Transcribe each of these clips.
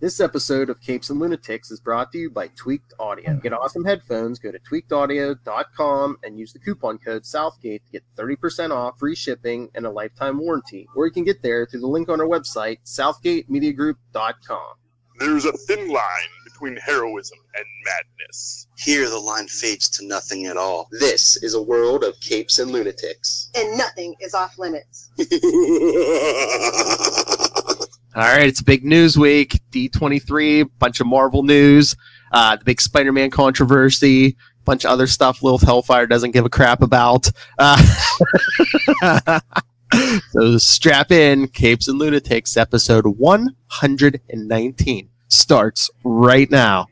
This episode of Capes and Lunatics is brought to you by Tweaked Audio. To get awesome headphones, go to tweakedaudio.com and use the coupon code Southgate to get 30% off, free shipping, and a lifetime warranty. Or you can get there through the link on our website, southgatemediagroup.com. There's a thin line between heroism and madness. Here the line fades to nothing at all. This is a world of Capes and Lunatics. And nothing is off limits. All right, it's a big news week. D23, bunch of Marvel news, the big Spider-Man controversy, bunch of other stuff Lilith Hellfire doesn't give a crap about. So strap in. Capes and Lunatics episode 119 starts right now.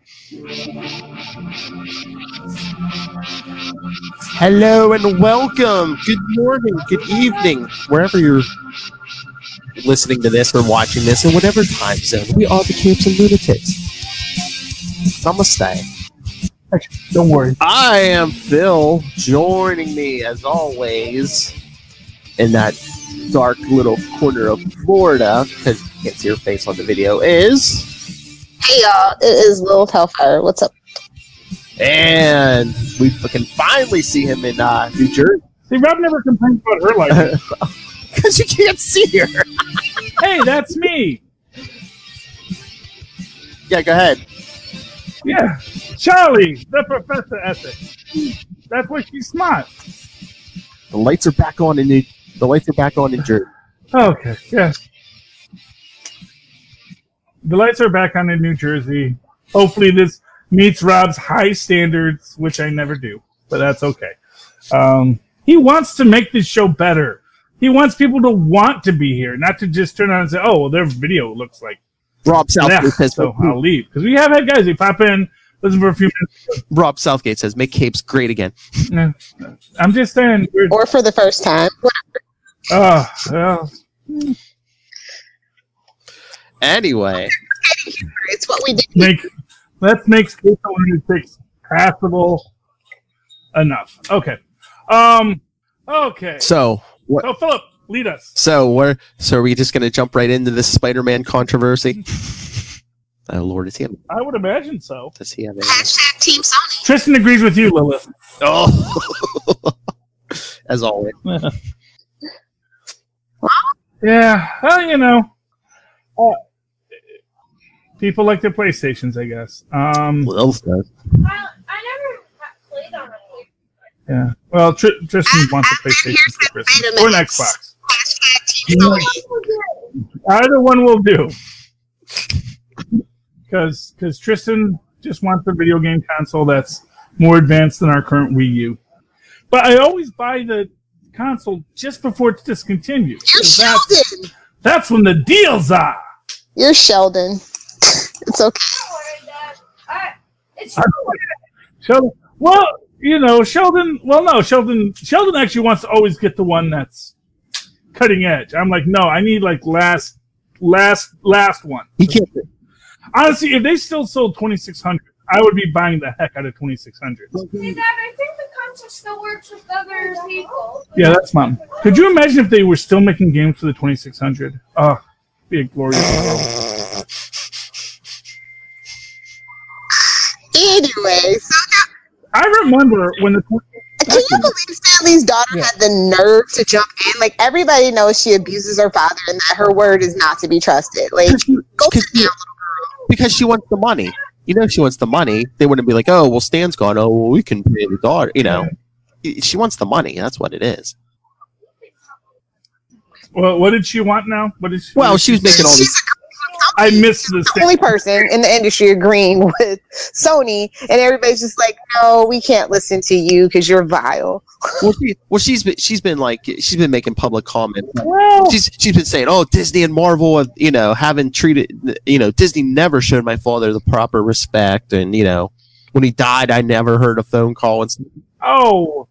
Hello and welcome. Good morning, good evening, wherever you're listening to this or watching this in whatever time zone. We are the Capes and Lunatics. Namaste. Don't worry. I am Phil. Joining me, as always, in that dark little corner of Florida, because you can't see her face on the video, is... Hey, y'all. It is Lilith Hellfire. What's up? And we can finally see him in New Jersey. See, Rob never complains about her life. Because you can't see her. Hey, that's me. Yeah, go ahead. Yeah, Charlie, the Professor Ethics. That's why she's smart. The lights are back on in New Jersey. Okay, yeah. The lights are back on in New Jersey. Hopefully this meets Rob's high standards, which I never do, but that's okay. He wants to make this show better. He wants people to want to be here, not to just turn on and say, oh, well, their video looks like Rob Southgate says, so I'll leave. Because we have had guys, they pop in, listen for a few minutes. Rob Southgate says, make Capes great again. I'm just saying. Or for the first time. Well. Anyway. It's what we do. Let's make Capes and Lunatics passable enough. Okay. Okay. So, what? So, Philip, lead us. So are we just going to jump right into this Spider-Man controversy? Oh, Lord, is he? I would imagine so. Does he have a... Hashtag Team Sony. Tristan agrees with you, Lilith. Oh, as always. Yeah, well, you know, people like their PlayStations, I guess. Lilith does. I never played on it. Yeah. Well, Tristan wants a PlayStation for Christmas or an Xbox. Either one will do. Because Tristan just wants a video game console that's more advanced than our current Wii U. But I always buy the console just before it's discontinued. You're Sheldon. That's when the deals are. You're Sheldon. It's okay. Sheldon. Well, you know, Sheldon. Well, no, Sheldon actually wants to always get the one that's cutting edge. I'm like, no, I need like last one. He can't. Honestly, if they still sold 2600, I would be buying the heck out of 2600. Hey, Dad, I think the console still works with other people. Yeah, that's mom. Could you imagine if they were still making games for the 2600? Oh, be a glorious world. Anyway, so I remember when the... can you believe Stanley's daughter had the nerve to jump in? Like, everybody knows she abuses her father and that her word is not to be trusted. Like, go sit down, little girl. Because she wants the money. You know, if she wants the money, they wouldn't be like, oh, well, Stan's gone. Oh, well, we can pay the daughter. You know, she wants the money. That's what it is. Well, what did she want now? What did she? Well, she was making all these. I missed this. The only person in the industry agreeing with Sony, and everybody's just like, "No, we can't listen to you because you're vile." She's been making public comments. Well, she's been saying, "Oh, Disney and Marvel, haven't treated, Disney never showed my father the proper respect, and when he died, I never heard a phone call." And oh,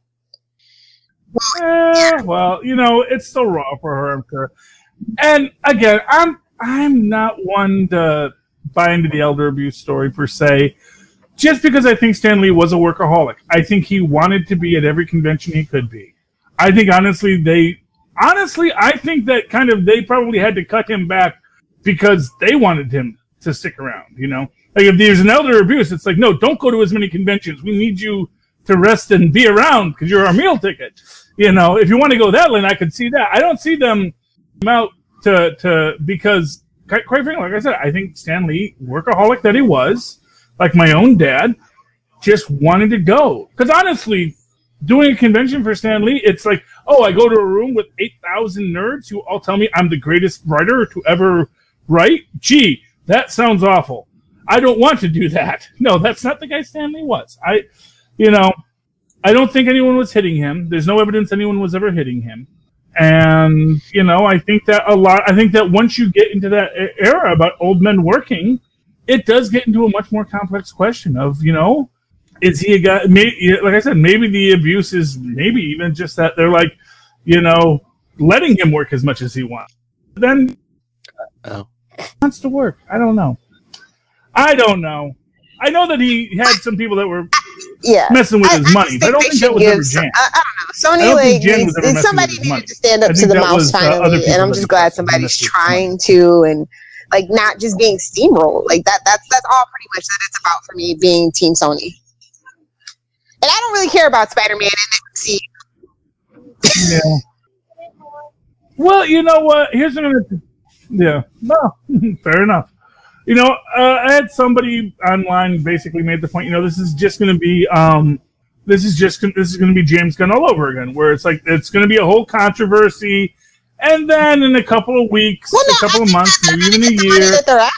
well, it's still raw for her, I'm sure. And again, I'm not one to buy into the elder abuse story per se, just because I think Stan Lee was a workaholic. I think he wanted to be at every convention he could be. I think I think that they probably had to cut him back because they wanted him to stick around. You know, like if there's an elder abuse, it's like, no, don't go to as many conventions. We need you to rest and be around because you're our meal ticket. You know, if you want to go that lane, I could see that. I don't see them out to because quite frankly, like I said, I think Stan Lee, workaholic that he was, like my own dad, just wanted to go. Because honestly, doing a convention for Stan Lee, it's like, oh, I go to a room with 8,000 nerds who all tell me I'm the greatest writer to ever write. Gee, that sounds awful. I don't want to do that. No, that's not the guy Stan Lee was. I don't think anyone was hitting him. There's no evidence anyone was ever hitting him. And, I think that once you get into that era about old men working, it does get into a much more complex question of, is he a guy, like I said, maybe the abuse is maybe even just that they're like, letting him work as much as he wants. Then he wants to work. I don't know. I know that he had some people that were messing with his money. But I don't think that was ever Jan. I don't know. Sony, somebody needed to stand up to the mouse finally, and I'm just glad somebody's trying to, and like not just being steamrolled. Like that's all pretty much that it's about for me, being Team Sony. And I don't really care about Spider-Man in the MCU. Yeah. Well, you know what? Here's another. Yeah. No. Fair enough. I had somebody online basically made the point. This is just going to be this is going to be James Gunn all over again, where it's like it's going to be a whole controversy, and then in a couple of weeks, a couple of months, maybe even a year,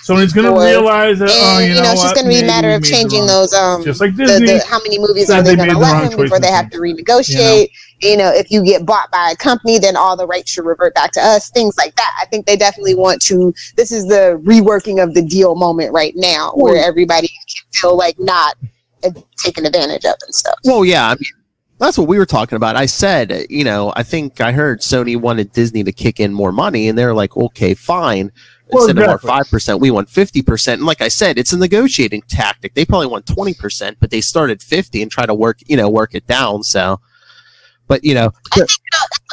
Sony's going to realize that it's just going to be a matter of changing those just like Disney, how many movies are they going to let him before they have to renegotiate. If you get bought by a company, then all the rights should revert back to us, things like that. I think they definitely want to, this is the reworking of the deal moment right now, where everybody can feel like not taken advantage of and stuff. Well, yeah, I mean, that's what we were talking about. I said, I think I heard Sony wanted Disney to kick in more money, and they're like, okay, fine. Instead of our 5%, we want 50%. And like I said, it's a negotiating tactic. They probably want 20%, but they started 50 and try to work it down. So, but I think it'll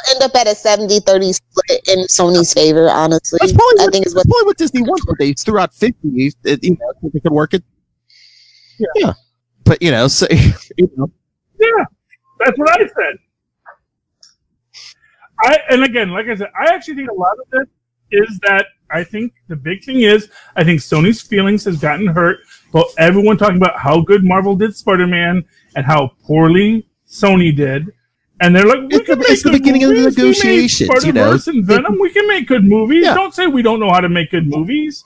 end up at a 70-30 split in Sony's favor. Honestly, that's probably what Disney wants. But they threw out 50. They could work it. Yeah. But so yeah, that's what I said. And again, like I said, I actually think a lot of this is that I think the big thing is I think Sony's feelings has gotten hurt. But everyone talking about how good Marvel did Spider-Man and how poorly Sony did. And they're like, we can make the beginning movies. of the negotiations, Spider-Verse and Venom, we can make good movies. Yeah. Don't say we don't know how to make good movies.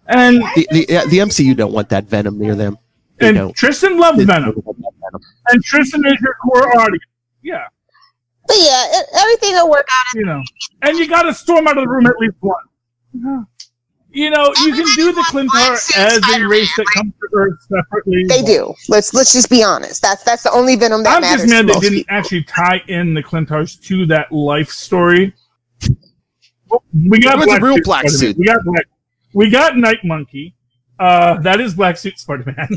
And the MCU don't want that Venom near them. Tristan loves Venom. And Tristan is your core audience. Yeah. But yeah, everything will work out. And you got to storm out of the room at least once. You can do the Clintar as a race that comes to Earth separately. They do. Let's just be honest. That's the only Venom that matters. I'm just mad they didn't actually tie in the Clintars to that life story. We got black suit. We got Night Monkey. That is Black Suit Spider-Man.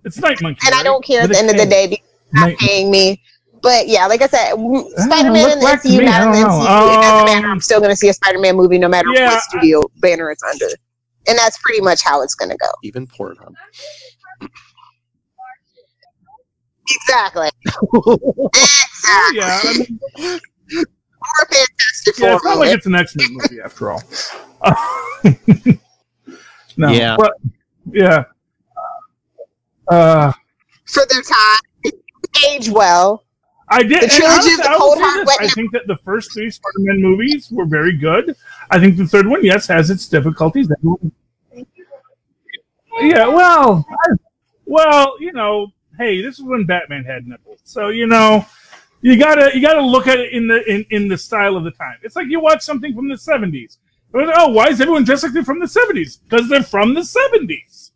It's Night Monkey. And right? I don't care at the end of the day because they're not paying me. But yeah, like I said, Spider-Man in the MCU, not in the MCU, it doesn't matter. I'm still going to see a Spider-Man movie no matter what studio banner it's under. And that's pretty much how it's going to go. Even Pornhub. Exactly. Yeah, I mean, or Fantastic Four. Yeah, it's not like it's an X-Men movie after all. No. Yeah. But, yeah. For their time, it aged well. I did. The trilogy of the Cold Hard I think that the first 3 Spider-Man movies were very good. I think the third one, yes, has its difficulties. Yeah, well, hey, this is when Batman had nipples, so you gotta look at it in the style of the time. It's like you watch something from the 70s. Oh, why is everyone dressed like they're from the 70s? Because they're from the 70s.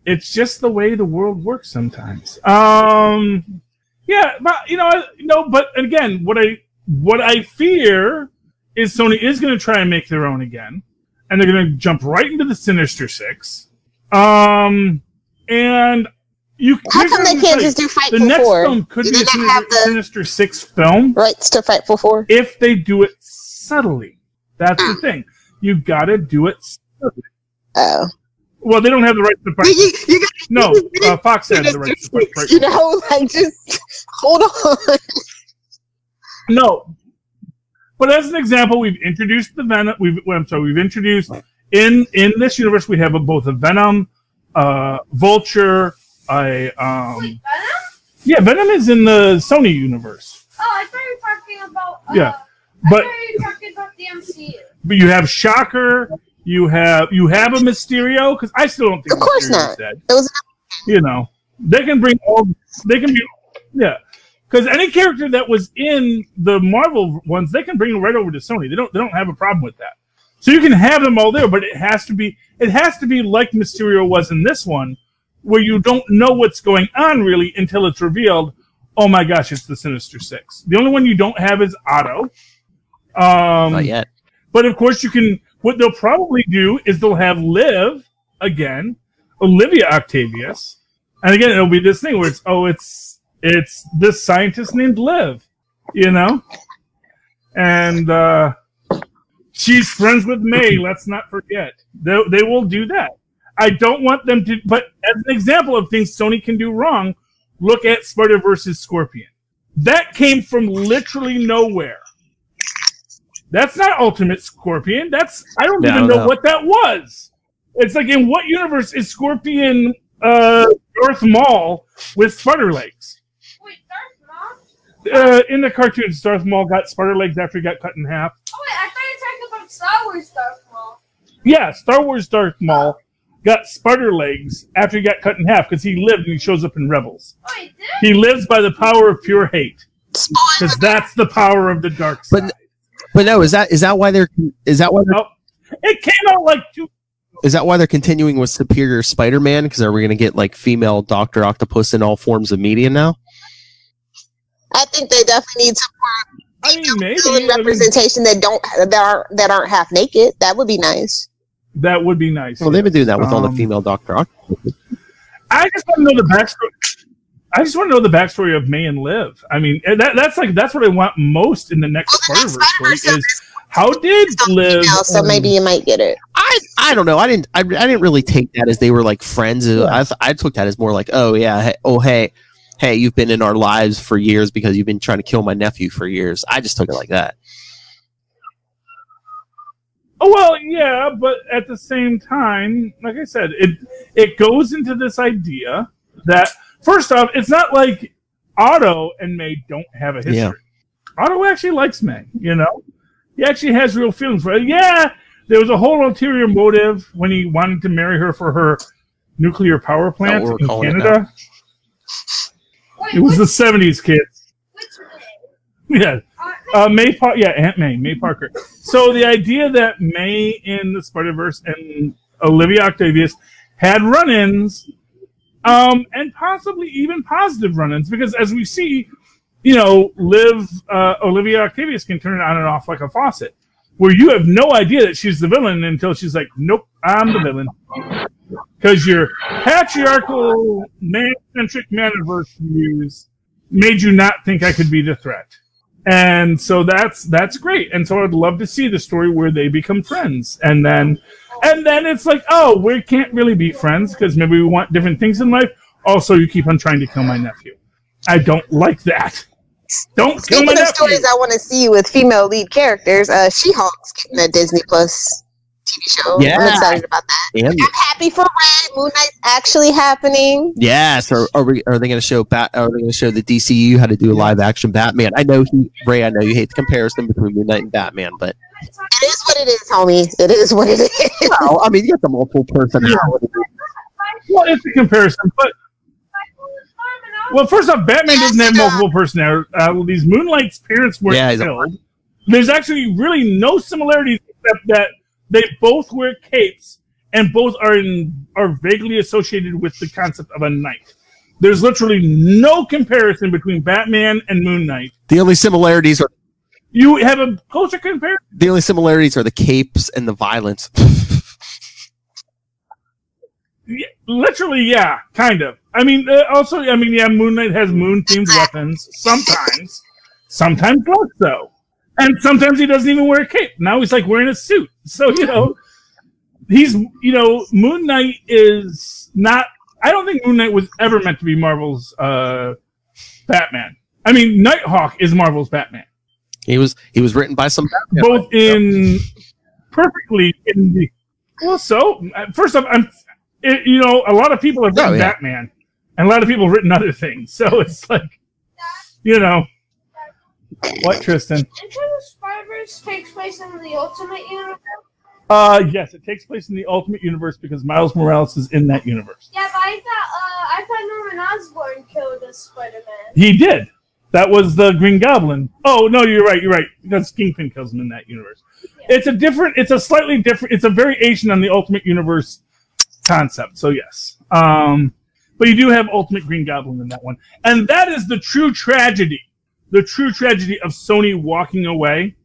It's just the way the world works sometimes. Yeah, but but again, what I fear is Sony is going to try and make their own again, and they're going to jump right into the Sinister Six. And how come they can't just do Fightful 4? The next film could be a Sinister Six film. Rights to Fightful 4? If they do it subtly. That's the thing. You gotta do it. Oh. Well, they don't have the rights to fight. No, Fox has the rights to fight. Right? You know, like, just hold on. No. But as an example, we've introduced the Venom. We've introduced in this universe we have both a Venom, Vulture, Wait, Venom? Yeah, Venom is in the Sony universe. Oh, I thought you were talking about. But I thought you were talking about the MCU. But you have Shocker. You have a Mysterio, because I still don't think. Of course Mysterio's not. dead. It was. You know, they can bring all. They can be. Yeah. Because any character that was in the Marvel ones, they can bring them right over to Sony. They don't have a problem with that. So you can have them all there, but it has to be like Mysterio was in this one, where you don't know what's going on really until it's revealed. Oh my gosh, it's the Sinister Six. The only one you don't have is Otto. Not yet. But of course you can. What they'll probably do is they'll have Liv again, Olivia Octavius, and again it'll be this thing where it's this scientist named Liv, you know, and she's friends with May. Let's not forget. They will do that. I don't want them to. But as an example of things Sony can do wrong, look at Spider-Verse Scorpion. That came from literally nowhere. That's not Ultimate Scorpion. I don't even know what that was. It's like, in what universe is Scorpion Darth Maul with spider legs? Wait, Darth Maul? In the cartoons, Darth Maul got spider legs after he got cut in half. Oh wait, I thought you were talking about Star Wars Darth Maul. Yeah, Star Wars Darth Maul got spider legs after he got cut in half because he lived and he shows up in Rebels. Oh, he did? He lives by the power of pure hate. Because that's the power of the dark side. But no, is that why they're it came out like two. Is that why they're continuing with Superior Spider-Man? Because are we going to get like female Dr. Octopus in all forms of media now? I think they definitely need some more maybe representation that aren't half naked. That would be nice. That would be nice. Well, they've been doing that with all the female Dr. Octopus. I just want to know the backstory. I just want to know the backstory of May and Liv. I mean, that's what I want most in the next Spider-Verse story is how did Liv? So maybe you might get it. I don't know. I didn't really take that as they were like friends. Yeah. I took that as more like, oh yeah, hey, you've been in our lives for years because you've been trying to kill my nephew for years. I just took it like that. Oh well, yeah, but at the same time, like I said, it goes into this idea that. First off, it's not like Otto and May don't have a history. Yeah. Otto actually likes May, you know? He actually has real feelings for her. Yeah, there was a whole ulterior motive when he wanted to marry her for her nuclear power plant in Canada. It was the 70s, kids. Yeah. Aunt May Parker. So the idea that May in the Spider-Verse and Olivia Octavius had run-ins, and possibly even positive run-ins, because as we see, you know, Olivia Octavius can turn it on and off like a faucet, where you have no idea that she's the villain until she's like, nope, I'm the villain. Because your patriarchal, man-centric maniverse views made you not think I could be the threat. And so that's great. And so I'd love to see the story where they become friends. And then it's like, oh, we can't really be friends because maybe we want different things in life. Also, you keep on trying to kill my nephew. I don't like that. Don't kill my nephew. Stories I want to see with female lead characters. She-Hulk's getting a Disney Plus TV show. Yeah. I'm excited about that. Yeah. I'm happy for Red. Moon Knight's actually happening. Yes. Are they going to show the DCU how to do a live action Batman? I know Ray. I know you hate the comparison between Moon Knight and Batman, but it is what it is, homie. It is what it is. Well, I mean, you got the multiple personality. Well, it's a comparison, but well, first off, Batman doesn't have multiple personalities. Moonlight's parents weren't killed. There's actually really no similarities except that they both wear capes and both are vaguely associated with the concept of a knight. There's literally no comparison between Batman and Moon Knight. The only similarities are you have a closer comparison. The only similarities are the capes and the violence. Yeah, literally, yeah, kind of. I mean, Moon Knight has moon-themed weapons sometimes less so. And sometimes he doesn't even wear a cape. Now he's like wearing a suit. So, Moon Knight is not. I don't think Moon Knight was ever meant to be Marvel's Batman. I mean, Nighthawk is Marvel's Batman. He was written by some Batman. Both in perfectly in the. Well, so first off, a lot of people have written Batman, and a lot of people have written other things. So it's like, what, Tristan? Into the Spider-Verse takes place in the Ultimate Universe. Yes, it takes place in the Ultimate Universe because Miles Morales is in that universe. Yeah, but I thought Norman Osborn killed the Spider-Man. He did. That was the Green Goblin. Oh no, you're right. Because Kingpin kills him in that universe. Yeah. It's a slightly different. It's a variation on the Ultimate Universe concept. So yes, but you do have Ultimate Green Goblin in that one, and that is the true tragedy. The true tragedy of Sony walking away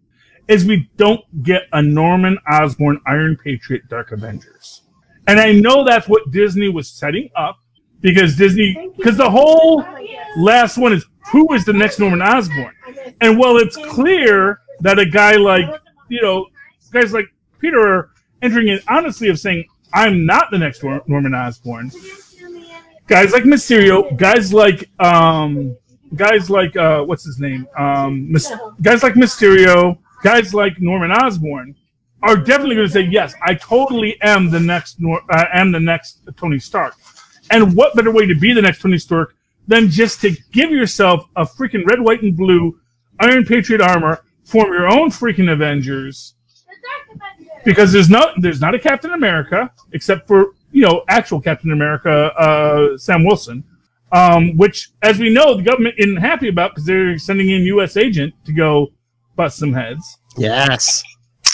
is we don't get a Norman Osborn Iron Patriot Dark Avengers. And I know that's what Disney was setting up because the whole last one is who is the next Norman Osborn? And while it's clear that a guy like, guys like Peter are entering it honestly of saying, I'm not the next Norman Osborn. Guys like Mysterio, guys like what's his name? Guys like Mysterio, guys like Norman Osborn are definitely going to say, yes, I totally am the next Tony Stark. And what better way to be the next Tony Stark than just to give yourself a freaking red, white, and blue Iron Patriot armor, form your own freaking Avengers. Because there's not a Captain America, except for, actual Captain America, Sam Wilson. Which, as we know, the government isn't happy about because they're sending in U.S. agent to go bust some heads. Yes.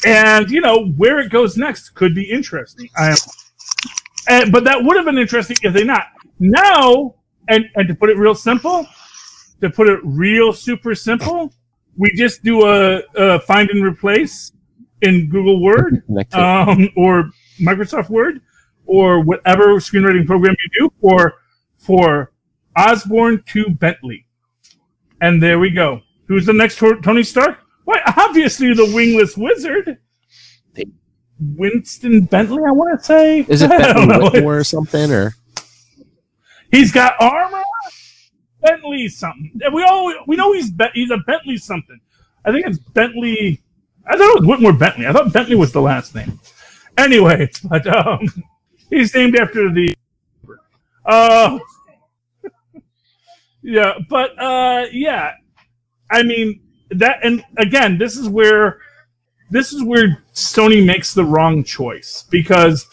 And, where it goes next could be interesting. But that would have been interesting if they not. Now, and to put it real simple, super simple, we just do a find and replace in Google Word or Microsoft Word or whatever screenwriting program you do for Osborn to Bentley. And there we go. Who's the next Tony Stark? Why, obviously the wingless wizard. Winston Bentley, I want to say. Is it Bentley Whitmore or something? Or he's got armor. Bentley something. We know he's a Bentley something. I think it's Bentley. I thought it was Whitmore Bentley. I thought Bentley was the last name. Anyway, but he's named after the. Yeah, but yeah. I mean that, and again, this is where Sony makes the wrong choice because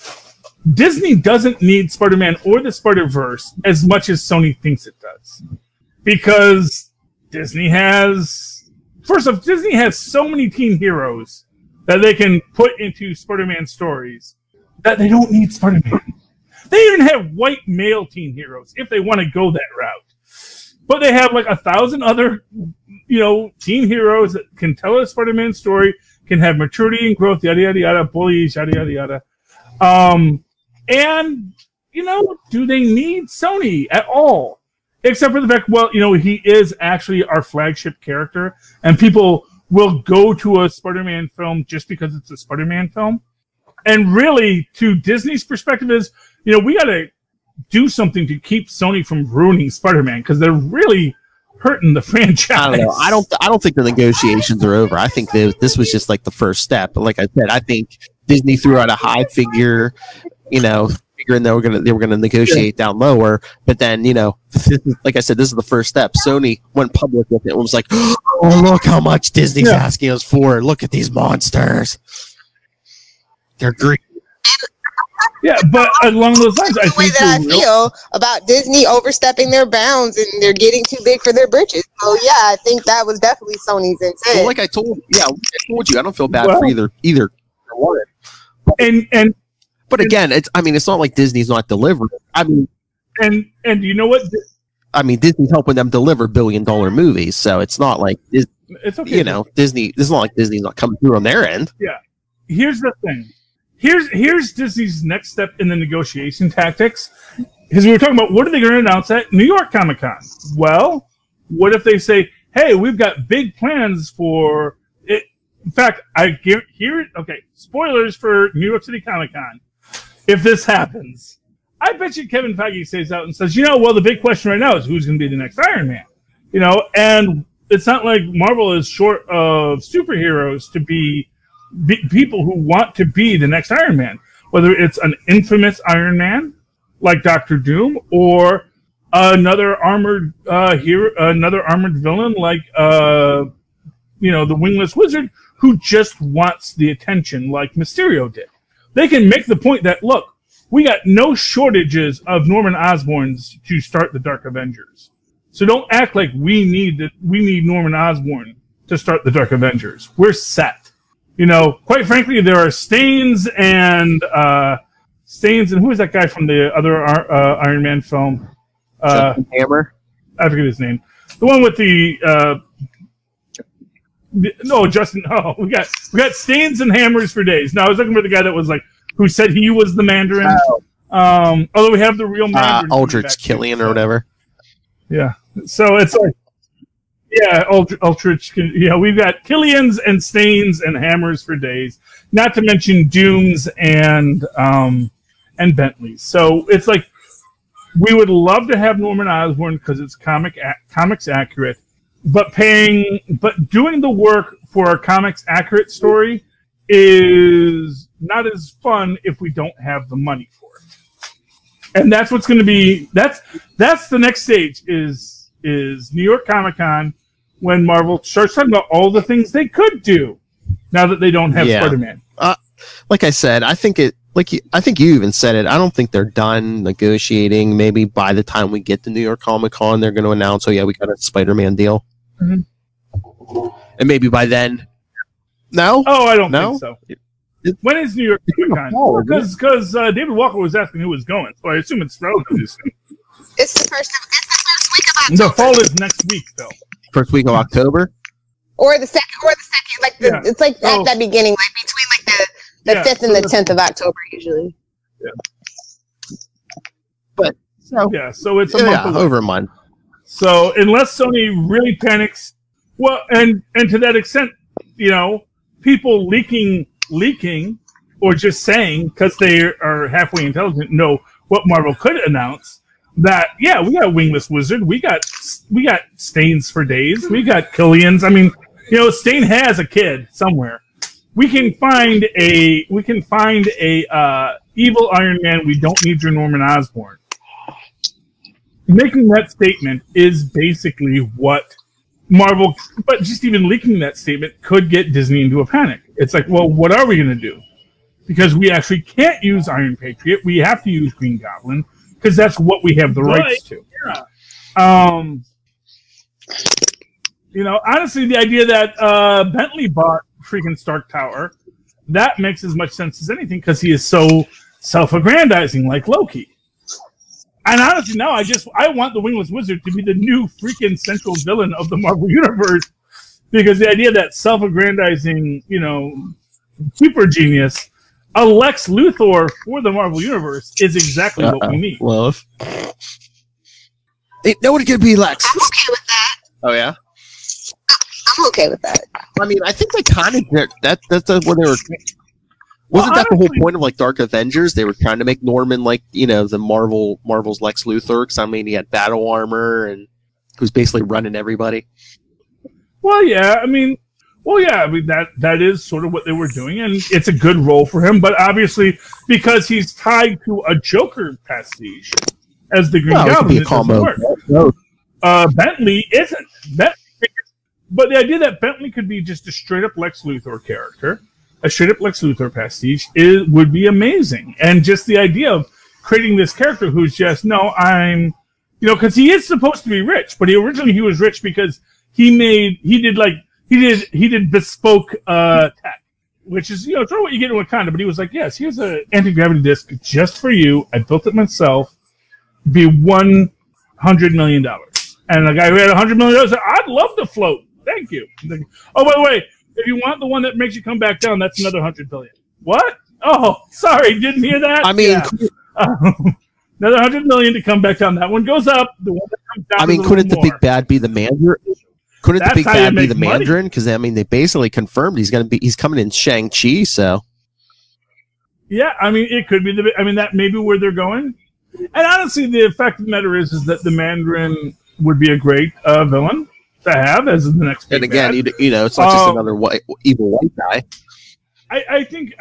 Disney doesn't need Spider-Man or the Spider-Verse as much as Sony thinks it does. Because Disney has so many teen heroes that they can put into Spider-Man stories that they don't need Spider-Man. They even have white male teen heroes if they want to go that route. But they have like 1,000 other, teen heroes that can tell a Spider-Man story, can have maturity and growth, yada, yada, yada, bullies, yada, yada, yada. And, do they need Sony at all? Except for the fact, he is actually our flagship character, and people will go to a Spider-Man film just because it's a Spider-Man film. And really, to Disney's perspective is, we got to do something to keep Sony from ruining Spider-Man because they're really hurting the franchise. I don't know. I don't think the negotiations are over. I think this was just like the first step. But like I said, I think Disney threw out a high figure, figuring they were gonna negotiate down lower. But then, like I said, this is the first step. Sony went public with it. It was like, oh, look how much Disney's asking us for. Look at these monsters. They're greedy. Yeah, but along those lines, I think I feel about Disney overstepping their bounds and they're getting too big for their britches. So yeah, I think that was definitely Sony's intent. Well, like I told you, I don't feel bad for either one. And but again, it's not like Disney's not delivering. and you know what? Disney's helping them deliver billion-dollar movies, so it's not like it's okay. Disney. It's not like Disney's not coming through on their end. Yeah. Here's the thing. Here's Disney's next step in the negotiation tactics. Because we were talking about what are they going to announce at New York Comic Con? Well, what if they say, hey, we've got big plans for it. In fact, okay, spoilers for New York City Comic Con. If this happens, I bet you Kevin Feige stays out and says, well, the big question right now is who's going to be the next Iron Man. And it's not like Marvel is short of superheroes to be people who want to be the next Iron Man. Whether it's an infamous Iron Man, like Doctor Doom, or another armored villain like the Wingless Wizard, who just wants the attention like Mysterio did. They can make the point that, look, we got no shortages of Norman Osborns to start the Dark Avengers. So don't act like we need Norman Osborn to start the Dark Avengers. We're set. Quite frankly, there are Stains and who is that guy from the other Iron Man film? Justin Hammer? I forget his name. The one with Justin. Oh, we got Stains and Hammers for days. No, I was looking for the guy that was who said he was the Mandarin. Oh. Although we have the real Mandarin. Aldrich Killian or whatever. Yeah. So it's Aldrich. Yeah, we've got Killians and Stains and Hammers for days. Not to mention Dooms and Bentleys. So it's we would love to have Norman Osborn because it's comics accurate, but doing the work for a comics accurate story is not as fun if we don't have the money for it. And that's what's going to be. That's the next stage is New York Comic Con when Marvel starts talking about all the things they could do now that they don't have Spider-Man. Like I said, I think you even said it. I don't think they're done negotiating. Maybe by the time we get to New York Comic Con, they're going to announce, we got a Spider-Man deal. Mm-hmm. And maybe by then. No? Oh, I don't think so. When is New York Comic Con? Because David Walker was asking who was going, so I assume it's relatively soon. It's the first week of October. The fall is next week, though. First week of October? Or the second. It's at that beginning, between the 5th and the 10th of October, usually. Yeah. But, so it's a month away. Over a month. So, unless Sony really panics, and to that extent, people leaking, or just saying, because they are halfway intelligent, know what Marvel could announce, that, we got Wingless Wizard, we got Stains for days, we got Killians. I mean, Stain has a kid somewhere. We can find a evil Iron Man. We don't need your Norman Osborn. Making that statement is basically what Marvel, but just even leaking that statement could get Disney into a panic. It's what are we going to do? Because we actually can't use Iron Patriot. We have to use Green Goblin because that's what we have the rights to. Yeah. Honestly, the idea that Bentley bought freaking Stark Tower, that makes as much sense as anything because he is so self-aggrandizing like Loki. And honestly, now I want the Wingless Wizard to be the new freaking central villain of the Marvel Universe because the idea that self-aggrandizing, super genius, a Lex Luthor for the Marvel Universe is exactly what we need. Well, ain't nobody can be Lex. I'm okay with that. Oh yeah. I'm okay with that. I mean, I think they kind of that's what they were. Wasn't that the whole point of Dark Avengers? They were trying to make Norman the Marvel's Lex Luthor because he had battle armor and who's basically running everybody. Well, yeah, I mean that is sort of what they were doing, and it's a good role for him. But obviously, because he's tied to a Joker pastiche as the Green Goblin, it doesn't work. Bentley isn't. But the idea that Bentley could be just a straight-up Lex Luthor character, a straight-up Lex Luthor pastiche, would be amazing. And just the idea of creating this character who's just, because he is supposed to be rich, but originally he was rich because he did bespoke tech, which is, sort of what you get in Wakanda. But he was like, yes, here's an anti-gravity disc just for you. I built it myself. Be $100 million. And the guy who had $100 million said, I'd love to float. Thank you. Oh, by the way, if you want the one that makes you come back down, that's another $100 billion. What? Oh, sorry, didn't hear that. I mean, another $100 million to come back down. That one goes up. The one that comes down. Couldn't the big bad be the Mandarin? Couldn't the big bad be the Mandarin? Because I mean, they basically confirmed he's coming in Shang-Chi. So yeah, I mean, it could be that may be where they're going. And honestly, the fact of the matter is that the Mandarin would be a great villain to have as the next big And again, bad. you know, it's not just another evil white guy. I think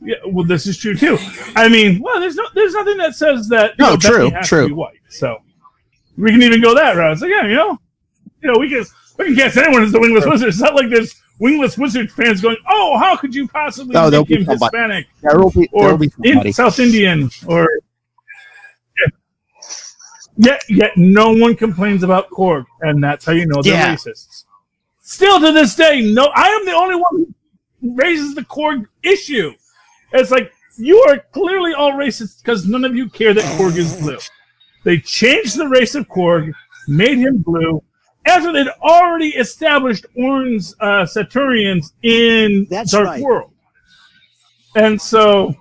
yeah, well, this is true too. I mean, well, there's nothing that says that. No, true. To be white, so we can even go that route. So yeah, you know, we can cast anyone as the Wingless Wizard. It's not like there's Wingless Wizard fans going, "Oh, how could you possibly make him Hispanic or South Indian or?" Yet no one complains about Korg, and that's how you know they're racists. Still to this day, I am the only one who raises the Korg issue. It's like, you are clearly all racist because none of you care that Korg is blue. They changed the race of Korg, made him blue, after they'd already established orange Saturnians in Dark World. And so,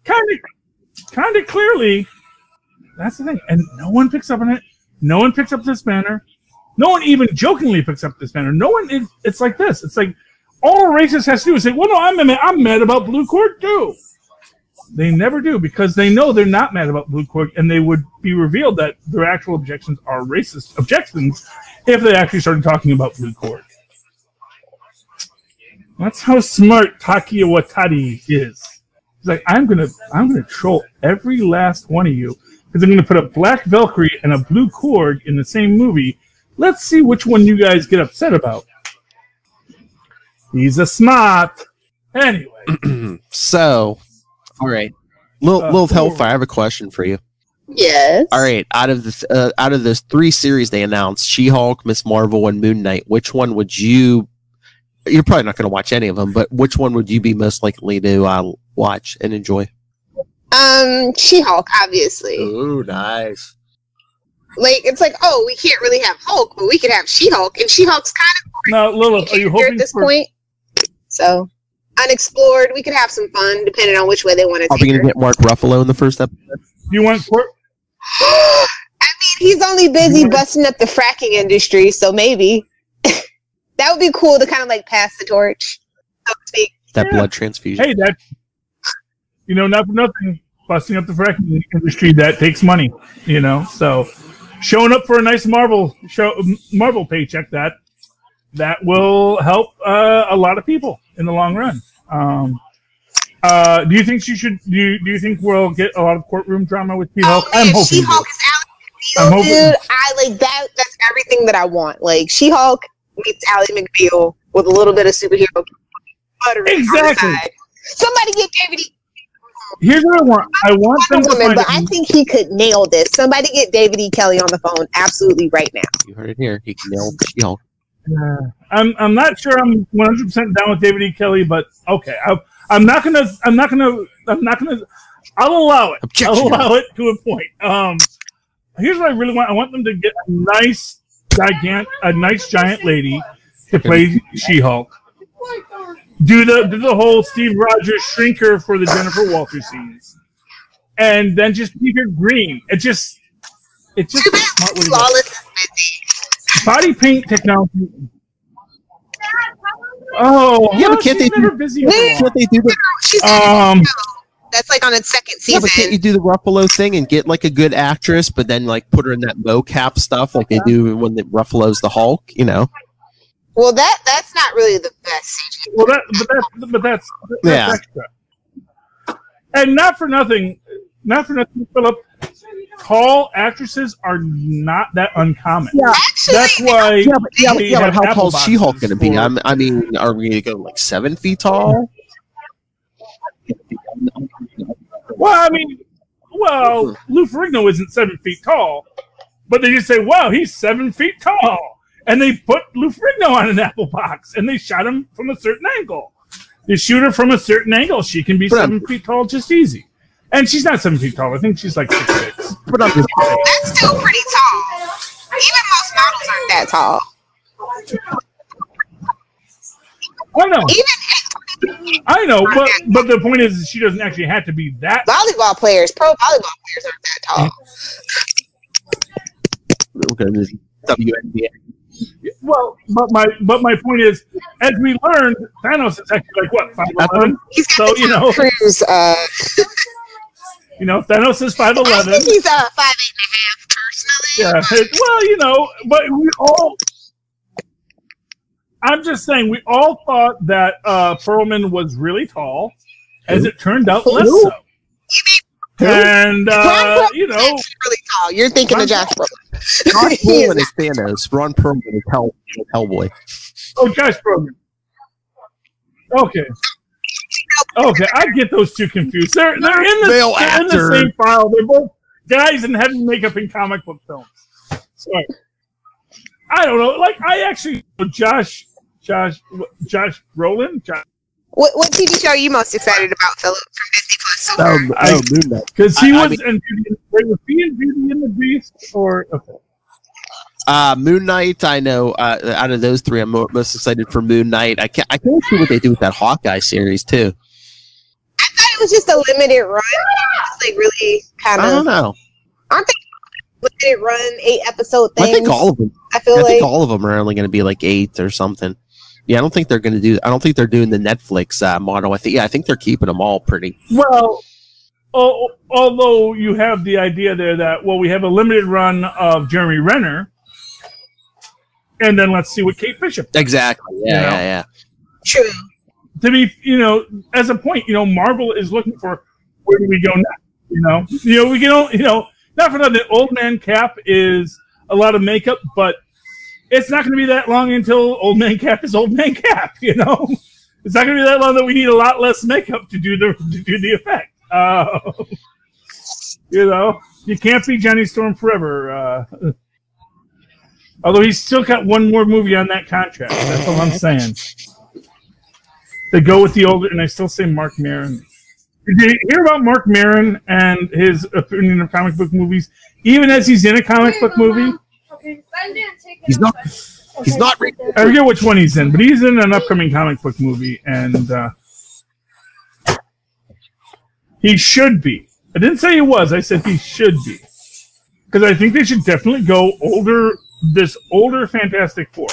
kind of clearly, that's the thing. And no one picks up on it. No one picks up this banner. No one even jokingly picks up this banner. No one is. It's like this. It's like, all a racist has to do is say, well, no, I'm mad about Blue Korg too. They never do, because they know they're not mad about Blue Korg, and they would be revealed that their actual objections are racist objections if they actually started talking about Blue Korg. That's how smart Takia Watari is. He's like, I'm gonna troll every last one of you, because I'm gonna put a Black Valkyrie and a Blue Korg in the same movie. Let's see which one you guys get upset about. He's a smart. Anyway. So, all right. Lil Hellfire, I have a question for you. Yes. All right. Out of those 3 series they announced, She-Hulk, Miss Marvel, and Moon Knight, which one would you... You're probably not going to watch any of them, but which one would you be most likely to watch and enjoy? She-Hulk, obviously. Ooh, nice. Like, it's like, oh, we can't really have Hulk, but we could have She-Hulk, and She-Hulk's kind of now, Lilith, are you hoping at this point? So, unexplored. We could have some fun, depending on which way they want to take it. Are we going to get Mark Ruffalo in the first episode? Do you want I mean, he's only busy busting up the fracking industry, so maybe. That would be cool to kind of like pass the torch, so to speak. That blood transfusion. Hey, that, not for nothing, busting up the fracking industry, that takes money, so showing up for a nice Marvel paycheck, that will help a lot of people in the long run. Do you think she should? Do you think we'll get a lot of courtroom drama with She-Hulk? I'm hoping She-Hulk is Ally McBeal, dude. I like that. That's everything that I want. Like She-Hulk meets Ally McBeal with a little bit of superhero buttering exactly. on the side. Somebody get David E. Here's what I want. I want them to find but I think he could nail this. Somebody get David E. Kelly on the phone absolutely right now. You heard it here. He can nail She-Hulk. I'm not sure I'm 100% down with David E. Kelly, but okay. I'm not gonna. I'll allow it. Objection. I'll allow it to a point. Here's what I really want. I want them to get a nice giant lady to play She-Hulk. Do the whole Steve Rogers shrinker for the Jennifer Walters scenes, and then just keep her green. It's just a smart way to go. Body paint technology. Oh, yeah, but can't they do the that's like on its second season. Yeah, but can't you do the Ruffalo thing and get like a good actress, but then like put her in that mocap stuff like they do when Ruffalo's the Hulk, Well, that's not really the best CG. Well, that's extra. And not for nothing, Philip. Tall actresses are not that uncommon. Yeah, actually, that's why. But how tall is She-Hulk going to be? I mean, are we going to go like 7 feet tall? Well, Lou Ferrigno isn't 7 feet tall, but they just say, "Wow, he's 7 feet tall," and they put Lou Ferrigno on an apple box, and they shot him from a certain angle. They shoot her from a certain angle; she can be 7 feet tall just easy. And she's not 7 feet tall. I think she's like 6'6". That's still pretty tall. Even most models aren't that tall. I know, but the point is, she doesn't actually have to be that. Pro volleyball players aren't that tall. WNBA. Well, but my point is, as we learned, Thanos is actually like what 5'11". So Cruise. Thanos is 5'11". I think he's 5'8.5" personally. Yeah. But we all. I'm just saying, we all thought that Perlman was really tall. As it turned out, less so. And really tall. You're thinking of Josh Brolin. Josh Brolin is Thanos. Ron Perlman is Hellboy. Oh, Josh Brolin. Okay, I get those two confused. They're in the same file. They're both guys in heavy makeup in comic book films. Sorry. I don't know. Like, I actually Josh Brolin. What TV show are you most excited about, Philip, from Disney Plus? Because he was in Beauty and the Beast, or okay. Moon Knight. I know. Out of those three, I'm most excited for Moon Knight. I can't see what they do with that Hawkeye series too. I thought it was just a limited run. It's like really kind of. I don't know. Aren't they limited run 8-episode things? I think all of them. I think all of them are only going to be like 8 or something. Yeah, I don't think they're going to do. I don't think they're doing the Netflix model. I think they're keeping them all pretty. Well, although you have the idea there that we have a limited run of Jeremy Renner, and then let's see what Kate Bishop does. Exactly. Yeah. True. To be, as a point, Marvel is looking for where do we go next? We can, not for nothing. Old Man Cap is a lot of makeup, but it's not going to be that long until Old Man Cap is Old Man Cap. It's not going to be that long that we need a lot less makeup to do the effect. You can't be Johnny Storm forever. Although he's still got one more movie on that contract. That's all I'm saying. They go with the older, and I still say Mark Maron. Did you hear about Mark Maron and his opinion of comic book movies? Even as he's in a comic book movie. He's not. I forget which one he's in, but he's in an upcoming comic book movie, and he should be. I didn't say he was. I said he should be, because I think they should definitely go older. This older Fantastic Four.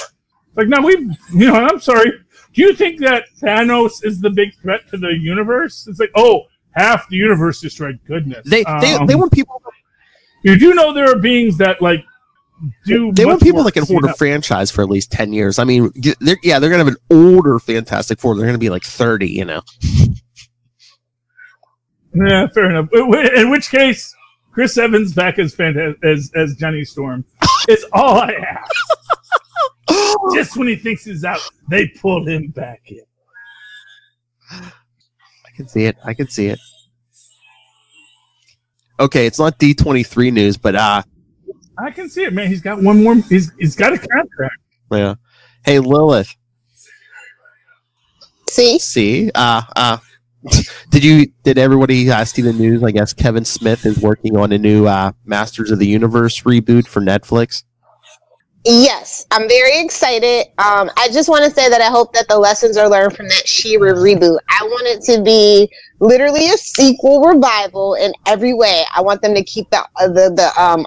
Like now I'm sorry. Do you think that Thanos is the big threat to the universe? It's like, half the universe destroyed. Goodness. They want people. You do know there are beings that They want people that can hold a franchise for at least 10 years. I mean, they're going to have an older Fantastic Four. They're going to be like 30, Yeah, fair enough. In which case, Chris Evans back as Johnny Storm is all I ask. Just when he thinks he's out, they pull him back in. I can see it. Okay, it's not D23 news, but I can see it, man. He's got one more. He's got a contract. Yeah. Hey, Lilith. See. Did everybody see the news? I guess Kevin Smith is working on a new Masters of the Universe reboot for Netflix. Yes, I'm very excited. I just want to say that I hope that the lessons are learned from that She-Ra reboot. I want it to be literally a sequel revival in every way. I want them to keep the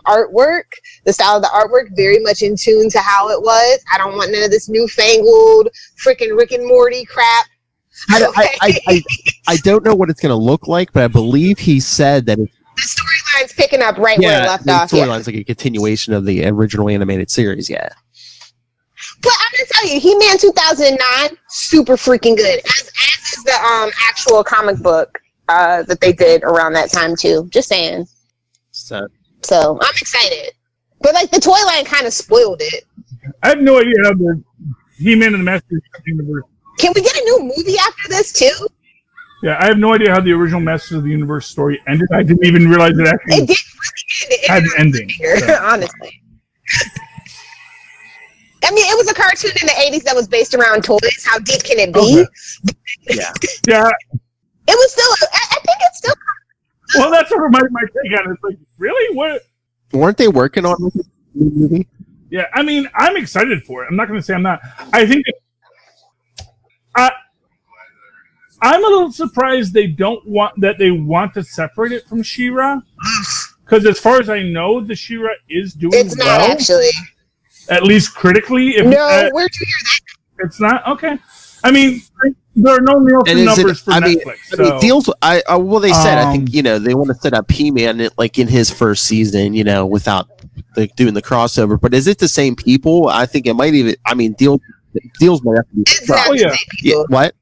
artwork, the style of the artwork, very much in tune to how it was. I don't want none of this newfangled freaking Rick and Morty crap. I don't know what it's going to look like, but I believe he said that the storyline's picking up where it left off. The storyline's like a continuation of the original animated series, yeah. But I'm going to tell you, He-Man 2009, super freaking good. As is the actual comic book that they did around that time, too. Just saying. So I'm excited. But, the toy line kind of spoiled it. I have no idea how the He-Man and the Masters of the Universe... Can we get a new movie after this, too? Yeah, I have no idea how the original Masters of the Universe story ended. I didn't even realize it actually had an ending. So. Honestly. I mean, it was a cartoon in the 80s that was based around toys. How deep can it be? Okay. Yeah. It was still, I think it's still. Well, that's sort of my take on it. It's like, really? What? Weren't they working on this movie? Yeah, I mean, I'm excited for it. I'm not going to say I'm not. I think I'm a little surprised they want to separate it from She-Ra. Because as far as I know, the She-Ra is doing It's not actually. At least critically. No, where'd you hear that? It's not okay. I mean, there are no Nielsen numbers for Netflix. So. Deals. Well, they said I think they want to set up He-Man like in his first season, without doing the crossover. But is it the same people? I think it might even. I mean, deals might have to be. Yeah. What?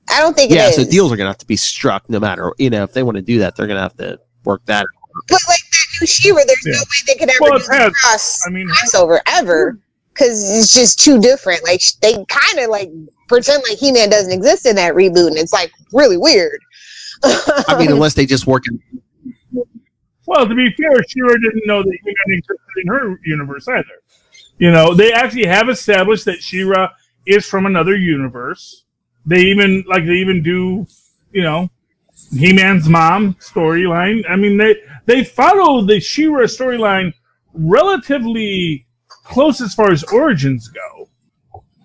I don't think it is. So deals are gonna have to be struck no matter. If they want to do that, they're gonna have to work that. But like that new She-Ra, there's no way they could ever do crossover ever. Because it's just too different. Like they kind of like pretend like He-Man doesn't exist in that reboot, and it's like really weird. I mean, unless they just work. Well, to be fair, She-Ra didn't know that He-Man existed in her universe either. They actually have established that She-Ra is from another universe. They even do, He-Man's mom storyline. I mean, they follow the She-Ra storyline relatively close as far as origins go.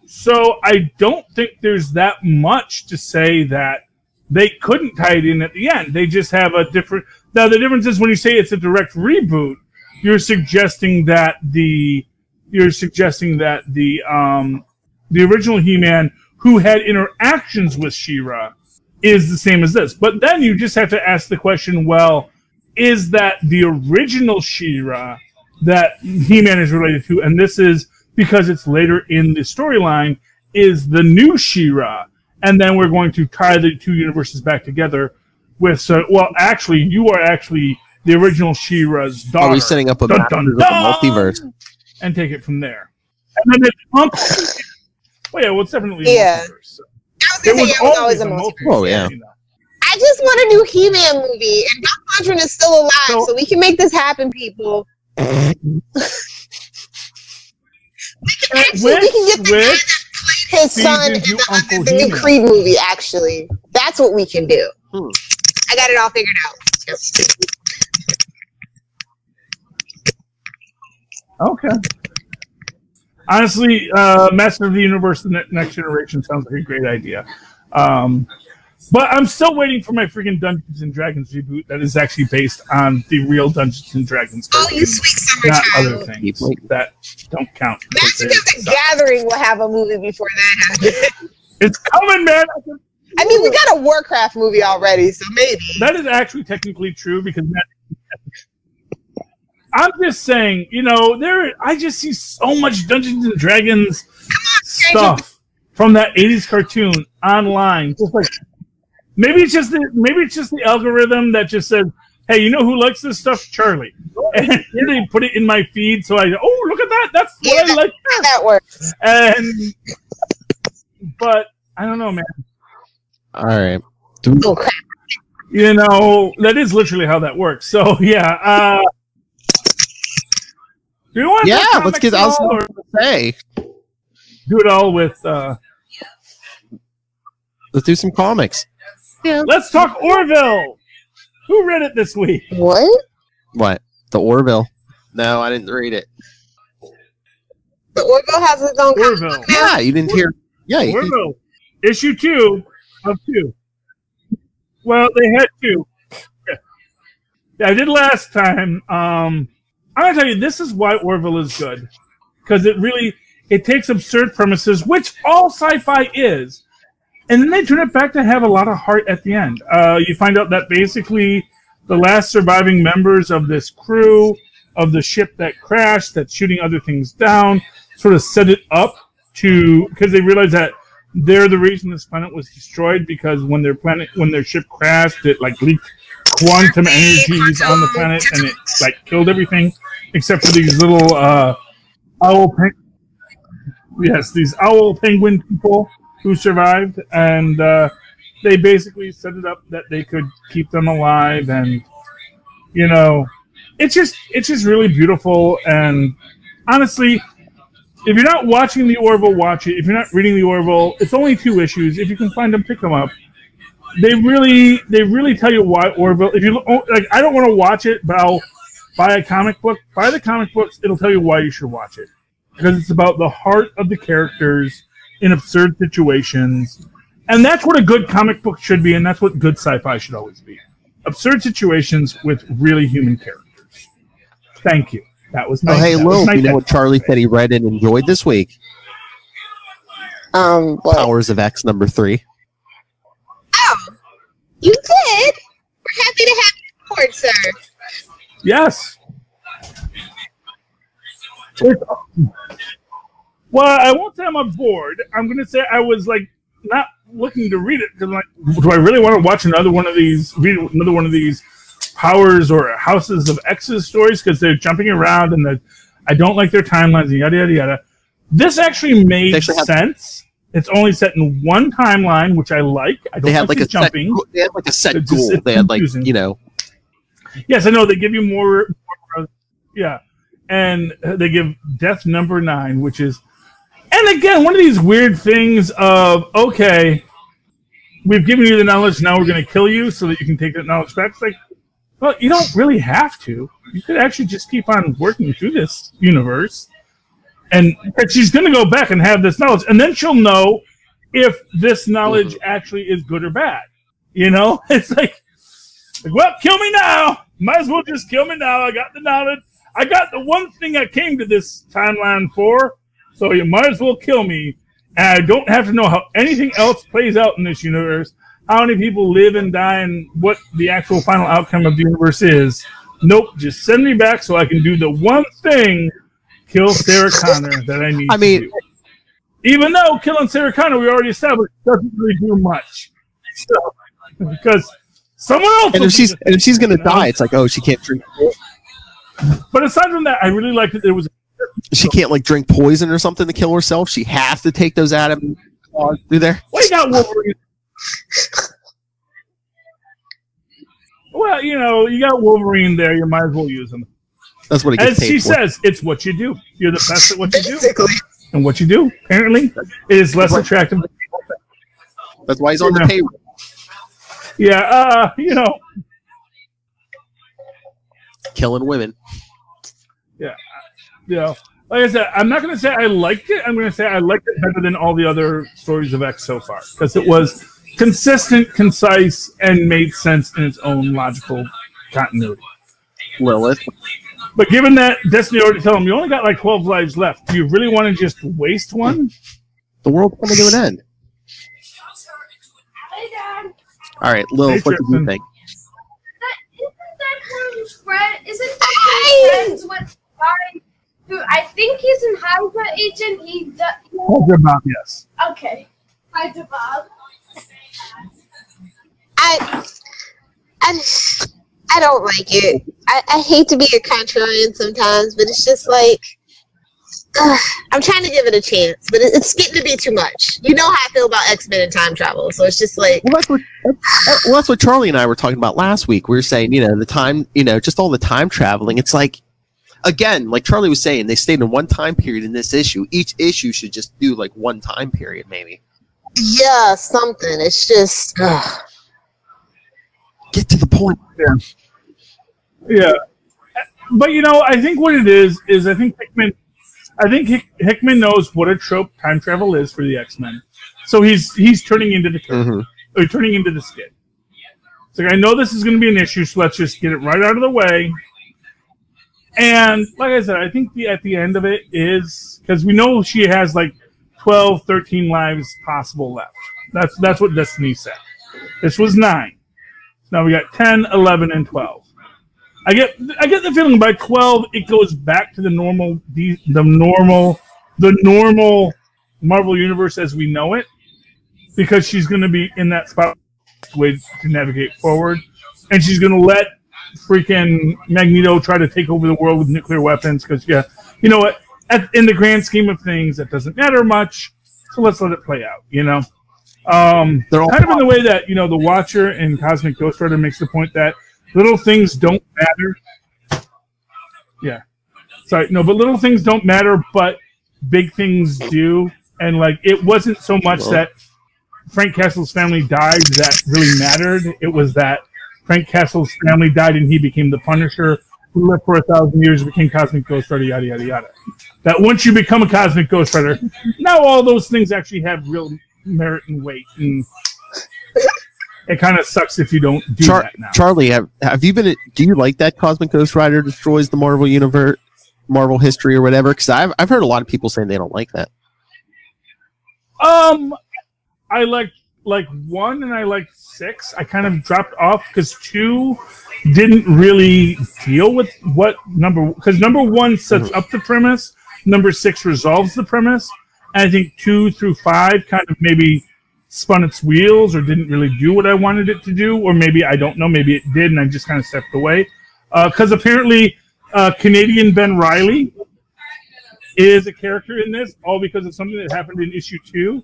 So I don't think there's that much to say that they couldn't tie it in at the end. They just have a different... Now, the difference is when you say it's a direct reboot, you're suggesting that the original He-Man who had interactions with She-Ra is the same as this. But then you just have to ask the question, well, is that the original She-Ra that He-Man is related to, and this is because it's later in the storyline, is the new She-Ra, and then we're going to tie the two universes back together with, actually, you are actually the original She-Ra's daughter. Are we setting up a multiverse? And take it from there. And then it's it's definitely a multiverse. So. I was always a multiverse. Oh, yeah. I just want a new He-Man movie, and Dolph Lundgren is still alive, so we can make this happen, people. we can get the guy that played his son in the new Creed movie, actually. That's what we can do. I got it all figured out. Okay. Honestly, Master of the Universe, the Next Generation sounds like a great idea. But I'm still waiting for my freaking Dungeons and Dragons reboot that is actually based on the real Dungeons and Dragons. Oh, you sweet summer not child. other things that don't count. Magic of the Gathering will have a movie before that happens. It's coming, man. I mean, we got a Warcraft movie already, so maybe. That is actually technically true because I'm just saying, I just see so much Dungeons and Dragons stuff from that 80s cartoon online. Just like maybe it's just the algorithm that just says, "Hey, you know who likes this stuff? Charlie." And they put it in my feed, so I go, "Oh, look at that! That's what I like." That works. But I don't know, man. All right. Oh crap! That is literally how that works. So yeah. Do you want let's get. I was going to say. Do it all with. Let's do some comics. Yeah. Let's talk Orville. Who read it this week? What? The Orville? No, I didn't read it. The Orville has its own comic book now? Yeah, you didn't hear. Yeah, Orville. Issue 2 of 2. Well, they had 2. Yeah, I did last time. I'm gonna tell you, this is why Orville is good, because it takes absurd premises, which all sci-fi is, and then they turn it back to have a lot of heart at the end. You find out that basically the last surviving members of this crew of the ship that crashed, that's shooting other things down, sort of set it up because they realized that they're the reason this planet was destroyed, because when their ship crashed, it leaked quantum energies on the planet, and it killed everything except for these little these owl penguin people who survived, and they basically set it up that they could keep them alive, and it's just really beautiful. And honestly, if you're not watching the Orville, watch it. If you're not reading the Orville, it's only 2 issues. If you can find them, pick them up. They really tell you why Orville. If you I don't want to watch it, but I'll buy a comic book. Buy the comic books. It'll tell you why you should watch it, because it's about the heart of the characters in absurd situations, and that's what a good comic book should be, and that's what good sci-fi should always be: absurd situations with really human characters. Thank you. That was my. Oh, hey, Lil, you know what Charlie said he read and enjoyed this week? What? Powers of X #3. Oh, you did? We're happy to have you aboard, sir. Yes. Well, I won't say I'm aboard. I'm going to say I was like not looking to read it because I'm like, do I really want to watch another one of these? Read another one of these Powers or Houses of X's stories because they're jumping around and I don't like their timelines and yada yada yada. This actually made sense. It's only set in one timeline, which I like. I don't they had like a jumping. They had like a set goal. They had like Yes, I know. They give you more yeah, and they give Death number 9, which is, and again, one of these weird things of okay, we've given you the knowledge, now we're going to kill you so that you can take that knowledge back. It's like, well, you don't really have to. You could actually just keep on working through this universe. And she's going to go back and have this knowledge. And then she'll know if this knowledge actually is good or bad. You know? It's like, well, kill me now. Might as well just kill me now. I got the knowledge. I got the one thing I came to this timeline for. So you might as well kill me. And I don't have to know how anything else plays out in this universe. How many people live and die and what the actual final outcome of the universe is. Nope. Just send me back so I can do the one thing. Kill Sarah Connor that I need to do. Even though killing Sarah Connor, we already established, doesn't really do much. So, because someone else... And if she's going to die, it's like, oh, she can't drink. But aside from that, I really liked that there was... She can't, like, drink poison or something to kill herself. She has to take those Adam claws through there. Well, you got Wolverine. Well, you know, you got Wolverine there. You might as well use him. That's what he gets As she says, it's what you do. You're the best at what you do. And what you do, apparently, is less attractive than people think. That's why he's on the payroll. Yeah, you know. Killing women. Yeah. You know, like I said, I'm not going to say I liked it. I'm going to say I liked it better than all the other stories of X so far. Because it was consistent, concise, and made sense in its own logical continuity. Lilith. But given that Destiny already told him you only got like 12 lives left, do you really want to just waste one? The world's coming to an end. Hey, Dad. All right, Lilith, what do you think? Isn't that friends with guy who I think he's an Hydra agent? Hydra Bob, yes. Okay. Hydra Bob. I don't like it. I hate to be a contrarian sometimes, but it's just like I'm trying to give it a chance, but it's getting to be too much. You know how I feel about X-Men and time travel, so it's just like. Well, that's what Charlie and I were talking about last week. We were saying, you know, the time, you know, just all the time traveling. It's like, again, like Charlie was saying, they stayed in one time period in this issue. Each issue should just do like one time period, maybe. Yeah, something. It's just. Get to the point. Yeah. Yeah. But, you know, I think what it is I think Hickman knows what a trope time travel is for the X-Men. So he's turning into the turtle. Or turning into the skid. It's like, I know this is going to be an issue, so let's just get it right out of the way. And, like I said, I think at the end of it is, because we know she has like 12, 13 lives possible left. That's what Destiny said. This was 9. Now we got 10, 11, and 12. I get the feeling by 12 it goes back to the normal Marvel universe as we know it, because she's going to be in that spot way to navigate forward, and she's going to let freaking Magneto try to take over the world with nuclear weapons. Because you know what? In the grand scheme of things, that doesn't matter much. So let's let it play out. You know. They're all kind of in the way that, you know, the Watcher and Cosmic Ghost Rider makes the point that little things don't matter. Yeah. Sorry, no, but little things don't matter, but big things do. And, like, it wasn't so much that Frank Castle's family died that really mattered. It was that Frank Castle's family died and he became the Punisher, who lived for 1,000 years, became Cosmic Ghost Rider, yada, yada, yada. That once you become a Cosmic Ghost Rider, now all those things actually have real merit and weight, and it kind of sucks if you don't do that now. Charlie, have you been? Do you like that Cosmic Ghost Rider destroys the Marvel universe Marvel history or whatever? Because I've heard a lot of people saying they don't like that. I like 1 and I liked 6. I kind of dropped off because 2 didn't really deal with what because number 1 sets up the premise, number 6 resolves the premise, and I think 2 through 5 kind of maybe spun its wheels or didn't really do what I wanted it to do, or maybe I don't know, maybe it did and I just kind of stepped away. Because apparently Canadian Ben Reilly is a character in this, all because of something that happened in issue 2.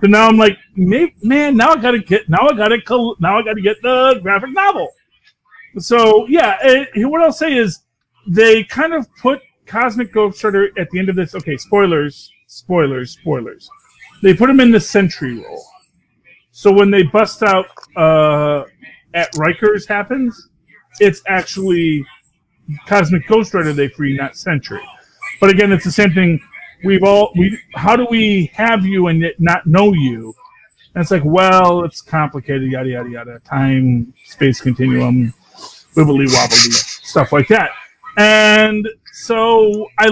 So now I'm like, man, now I gotta get the graphic novel. So yeah, what I'll say is they kind of put Cosmic Ghost Rider at the end of this. Okay, spoilers. They put him in the Sentry role. So when they bust out at Rikers happens, it's actually Cosmic Ghost Rider they free, not Sentry. But again, it's the same thing. How do we have you and yet not know you? And it's like, well, it's complicated, yada yada yada, time, space continuum, wibbly wobbly, stuff like that. And so I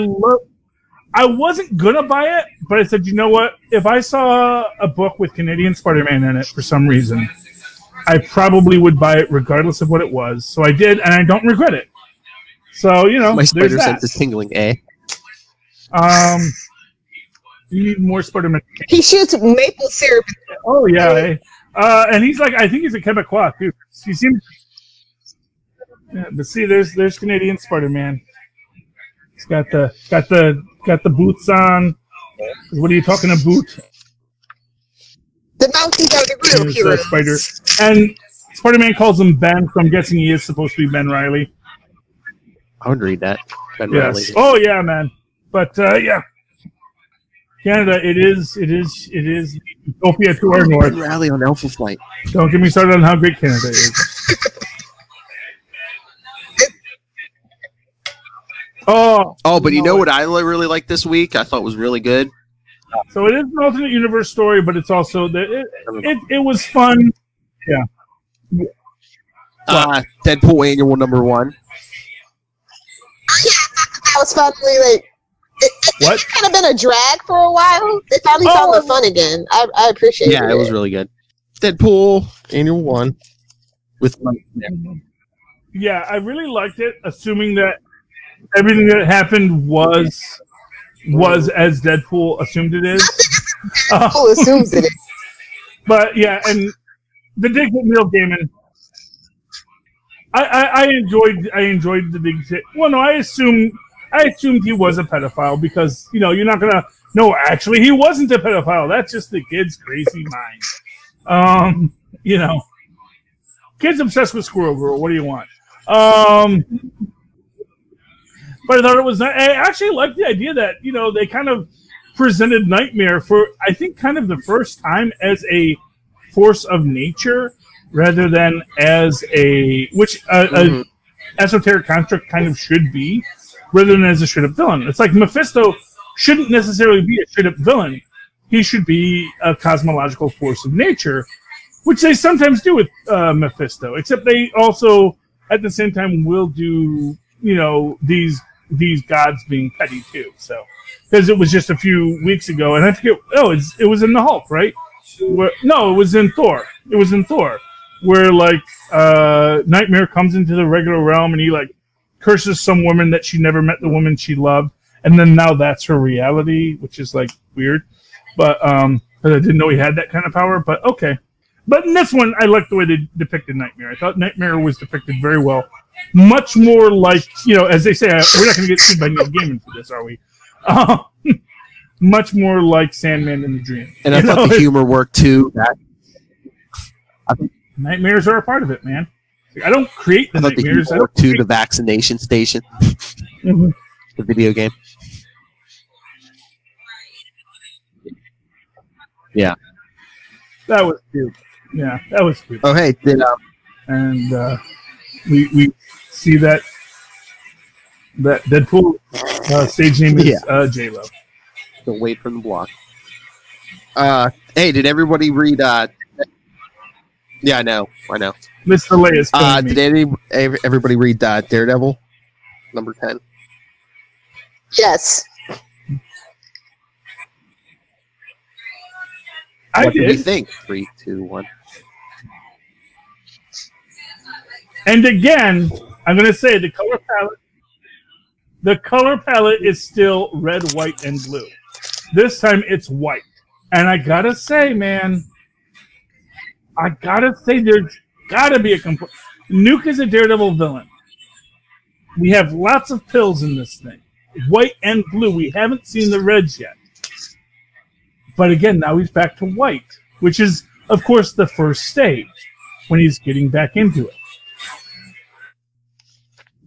wasn't gonna buy it, but I said, you know what? If I saw a book with Canadian Spider-Man in it for some reason, I probably would buy it regardless of what it was. So I did, and I don't regret it. So, you know, my spider sense is tingling, you need more Spider-Man. He shoots maple syrup. Oh, yeah. And he's like, I think he's a Quebecois, too. He seems... Yeah, but see, there's Canadian Spider-Man. He's got the boots on. What are you talking about? Boot? The mountains are the real heroes. Spider. And Spider-Man calls him Ben, so I'm guessing he is supposed to be Ben Reilly. I would read that. Ben yes. Reilly. Oh yeah, man. But yeah, Canada. It is utopia to our north. Ben Reilly on Alpha Flight. Don't get me started on how great Canada is. But you know what I really liked this week? I thought was really good. So it is an alternate universe story, but it's also it was fun. Yeah. Deadpool annual number 1. Yeah, that was fun. It's kind of been a drag for a while. They finally found the fun again. I appreciate it. Yeah, it was really good. Deadpool annual 1 with fun. Yeah, I really liked it, assuming that everything that happened was as Deadpool assumed it is. Deadpool assumes it is. But yeah, and the dig with Neil Gaiman. I enjoyed the dig. Well, no, I assumed he was a pedophile because you're not gonna. No, actually, he wasn't a pedophile. That's just the kid's crazy mind. Kids obsessed with Squirrel Girl. What do you want? But I thought it was. I actually liked the idea that they kind of presented Nightmare for I think kind of the first time as a force of nature rather than as a esoteric construct kind of should be, rather than as a straight up villain. It's like Mephisto shouldn't necessarily be a straight up villain. He should be a cosmological force of nature, which they sometimes do with Mephisto. Except they also at the same time will do these gods being petty too. So, because it was just a few weeks ago, and I forget. It was in the Hulk, right? No, it was in Thor. It was in Thor, where Nightmare comes into the regular realm and he curses some woman that she never met the woman she loved, and then now that's her reality, which is weird. But because I didn't know he had that kind of power. But okay. But in this one, I liked the way they depicted Nightmare. I thought Nightmare was depicted very well. Much more as they say, we're not going to get sued by Neil Gaiman for this, are we? Much more like Sandman in the Dream. And I thought the humor worked too. Nightmares are a part of it, man. I don't create the nightmares. The humor worked too. The Vaccination Station, the video game. Yeah, that was cute. Yeah, that was cute. Oh, hey, and we see that Deadpool stage name is J-Lo. Don't wait for the block. Hey, did everybody read? Yeah, I know. Mr. Leia's did everybody read Daredevil number 10? Yes. What do you think? 3, 2, 1. And again, I'm going to say the color palette is still red, white, and blue. This time it's white. And I got to say, man, there's got to be a complaint. Nuke is a Daredevil villain. We have lots of pills in this thing. White and blue. We haven't seen the reds yet. But again, now he's back to white, which is, of course, the first stage when he's getting back into it.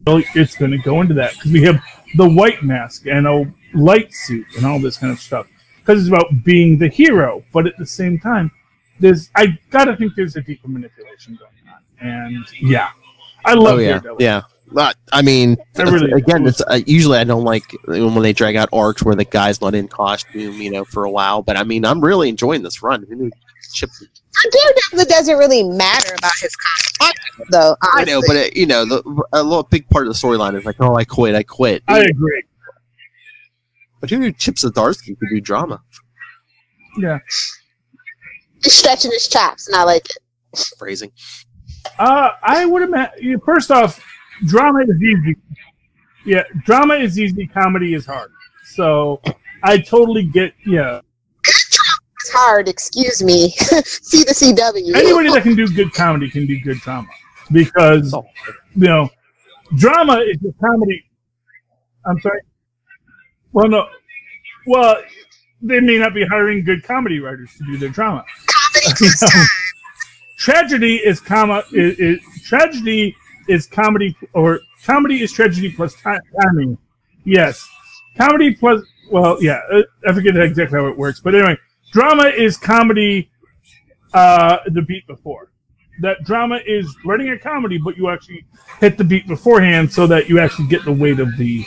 So it's going to go into that because we have the white mask and a light suit and all this kind of stuff. Because it's about being the hero, but at the same time, I gotta think there's a deeper manipulation going on. And yeah, I love Daredevil. Yeah. But, I mean, it's usually I don't like when they drag out arcs where the guy's not in costume, for a while. But I mean, I'm really enjoying this run. Daredevil doesn't really matter about his costume, though. Honestly. I know, but a little big part of the storyline is like, oh, I quit. I agree. But who knew Chip Zdarsky could do drama? Yeah. He's stretching his chops, and I like it. Phrasing. I would imagine, first off, drama is easy. Yeah, drama is easy, comedy is hard. So, I totally get, yeah. It's hard, excuse me. See the CW. Anybody that can do good comedy can do good drama. Because, drama is a comedy. I'm sorry? Well, no. Well, they may not be hiring good comedy writers to do their drama. Tragedy is tragedy is comedy, or comedy is tragedy plus timing. Yes, comedy plus. Well, yeah, I forget exactly how it works, but anyway, drama is comedy. The beat before. That drama is writing a comedy, but you actually hit the beat beforehand, so that you actually get the weight of the.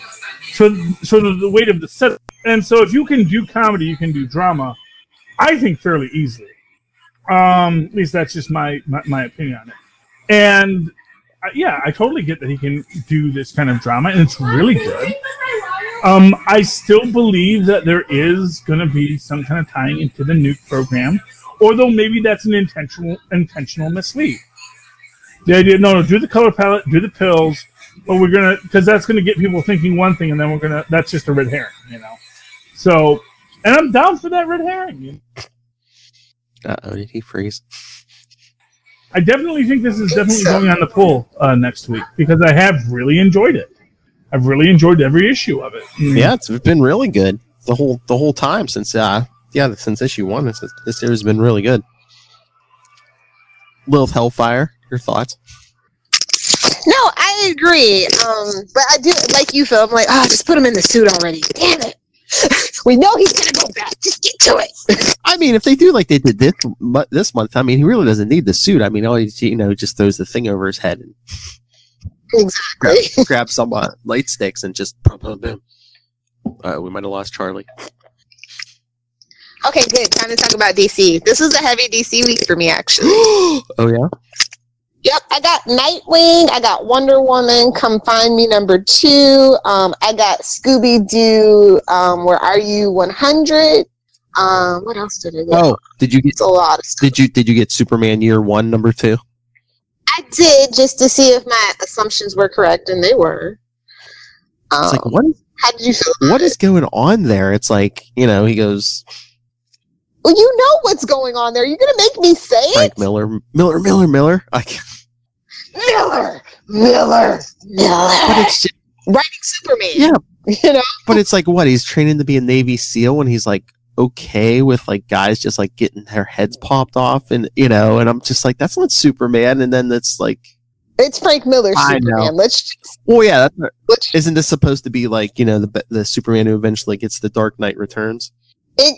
So the weight of the set. And so if you can do comedy, you can do drama, I think fairly easily. At least that's just my opinion on it. And I totally get that he can do this kind of drama, and it's really good. I still believe that there is going to be some kind of tying into the nuke program, although maybe that's an intentional mislead. The idea, no, do the color palette, do the pills, but we're gonna, because that's gonna get people thinking one thing, and then that's just a red herring, So, and I'm down for that red herring. Did he freeze? I definitely think this is definitely going on the poll next week, because I have really enjoyed it. I've really enjoyed every issue of it. Yeah, it's been really good the whole time since issue 1. This series has been really good. Lilith Hellfire, your thoughts? No, I agree. But I do, like you, Phil. I'm like, just put him in the suit already. Damn it. We know he's going to go back. Just get to it. I mean, if they do like they did this month, I mean, he really doesn't need the suit. I mean, all he just throws the thing over his head and exactly grab some light sticks and just boom, boom, boom. We might have lost Charlie. Okay, good. Time to talk about DC. This was a heavy DC week for me, actually. Oh, yeah? Yep, I got Nightwing, I got Wonder Woman, Come Find Me #2, I got Scooby-Doo, Where Are You 100, what else did I get? Oh, did you get a lot of stuff. Did you get Superman Year 1 #2? I did, just to see if my assumptions were correct, and they were. It's like, what? How did you feel? What is going on there? It's like, he goes. Well, you know what's going on there. You're gonna make me say it. Frank Miller. I can't. Miller. But it's just, writing Superman. Yeah. But it's like, what? He's training to be a Navy SEAL, and he's like okay with like guys just like getting their heads popped off, and and I'm just like, that's not Superman. And then it's like, it's Frank Miller's Superman. Well, yeah. Isn't this supposed to be like the Superman who eventually gets the Dark Knight Returns?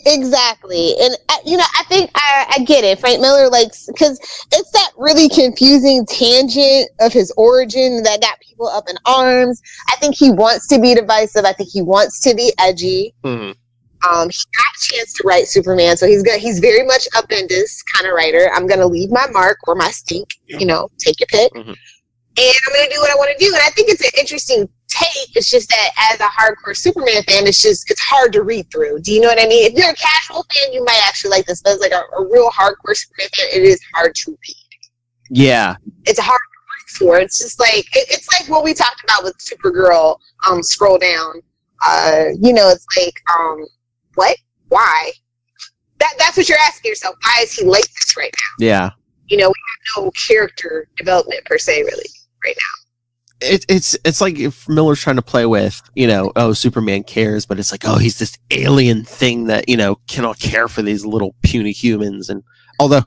Exactly. And I think I get it. Frank Miller because it's that really confusing tangent of his origin that got people up in arms. I think he wants to be divisive. I think he wants to be edgy. Mm-hmm. He got a chance to write Superman, so he's very much a Bendis kind of writer. I'm gonna leave my mark or my stink, take your pick. Mm-hmm. And I'm gonna do what I want to do. And I think it's an interesting hate. It's just that as a hardcore Superman fan, it's hard to read through. Do you know what I mean? If you're a casual fan, you might actually like this, but as like a real hardcore Superman fan, it is hard to read. Yeah, it's hard to read for. It's just like it's like what we talked about with Supergirl. Scroll down. It's like what? Why? That's what you're asking yourself. Why is he like this right now? Yeah. We have no character development per se, really, right now. It's like if Miller's trying to play with, Superman cares, but it's like, oh, he's this alien thing that, cannot care for these little puny humans. And although